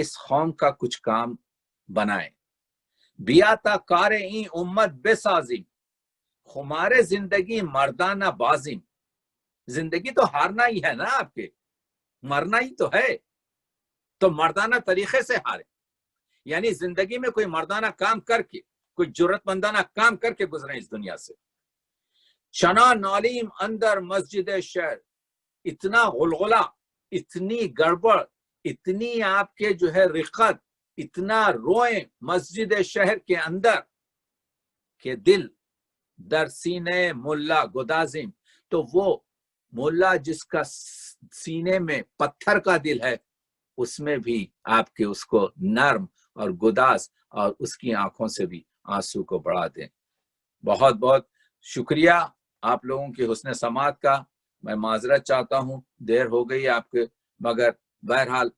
اس قوم کا کچھ کام بنائیں. بیاتا کار این امت بسازیم، ہمارے زندگی مردانہ بازیم. زندگی تو ہارنا ہی ہے نا، آپ کے مرنا ہی تو ہے، تو مردانہ طریقے سے ہارے. یعنی زندگی میں کوئی مردانہ کام کر کے، کوئی جرت مندانہ کام کر کے گزریں اس دنیا سے. چنا نالیم اندر مسجد شہر، اتنا غلغلہ، اتنی گڑبڑ، اتنی آپ کے جو ہے رقت، اتنا روئیں مسجد شہر کے اندر کہ دل در سینے ملا گدازم. تو وہ ملا جس کا سینے میں پتھر کا دل ہے، اس میں بھی آپ کے اس کو نرم اور گداز، اور اس کی آنکھوں سے بھی آنسو کو بڑھا دیں. بہت بہت شکریہ آپ لوگوں کی حسن سماعت کا. میں معذرت چاہتا ہوں، دیر ہو گئی آپ کے، مگر بہرحال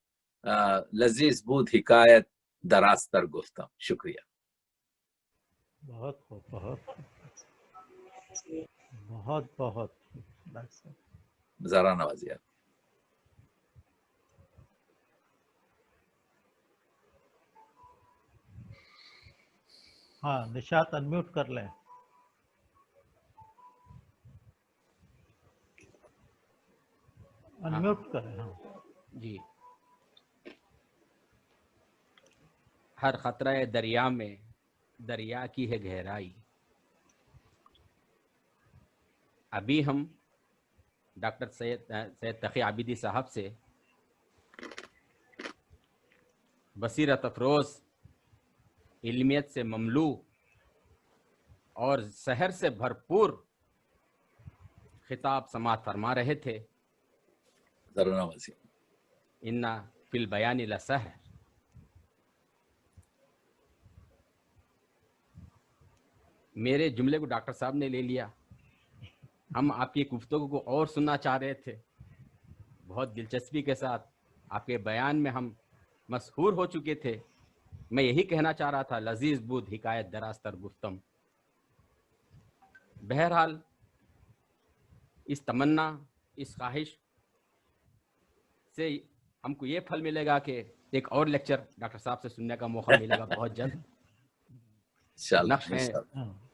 لذیذ بود حکایت دراز تر گفتم. شکریہ. بہت خوب، بہت خوب، بہت بہت ڈاکٹر صاحب. ذرا نوازیہ. ہاں نشاط انمیوٹ کر لیں. انمیوٹ کریں. ہاں جی. ہر خطرہ دریا میں دریا کی ہے گہرائی. ابھی ہم ڈاکٹر سید تقی عابدی صاحب سے بصیرت افروز، علمیت سے مملو اور سحر سے بھرپور خطاب سماعت فرما رہے تھے. ذرا نوازیہ. انا فی البیان لسحر. میرے جملے کو ڈاکٹر صاحب نے لے لیا. ہم آپ کی گفتگو کو اور سننا چاہ رہے تھے. بہت دلچسپی کے ساتھ آپ کے بیان میں ہم مسحور ہو چکے تھے. میں یہی کہنا چاہ رہا تھا، لذیذ بود حکایت دراز تر گفتم. بہرحال اس تمنا، اس خواہش سے ہم کو یہ پھل ملے گا کہ ایک اور لیکچر ڈاکٹر صاحب سے سننے کا موقع ملے گا بہت جلد. انشاءاللہ نقش ہے انشاءاللہ. ہاں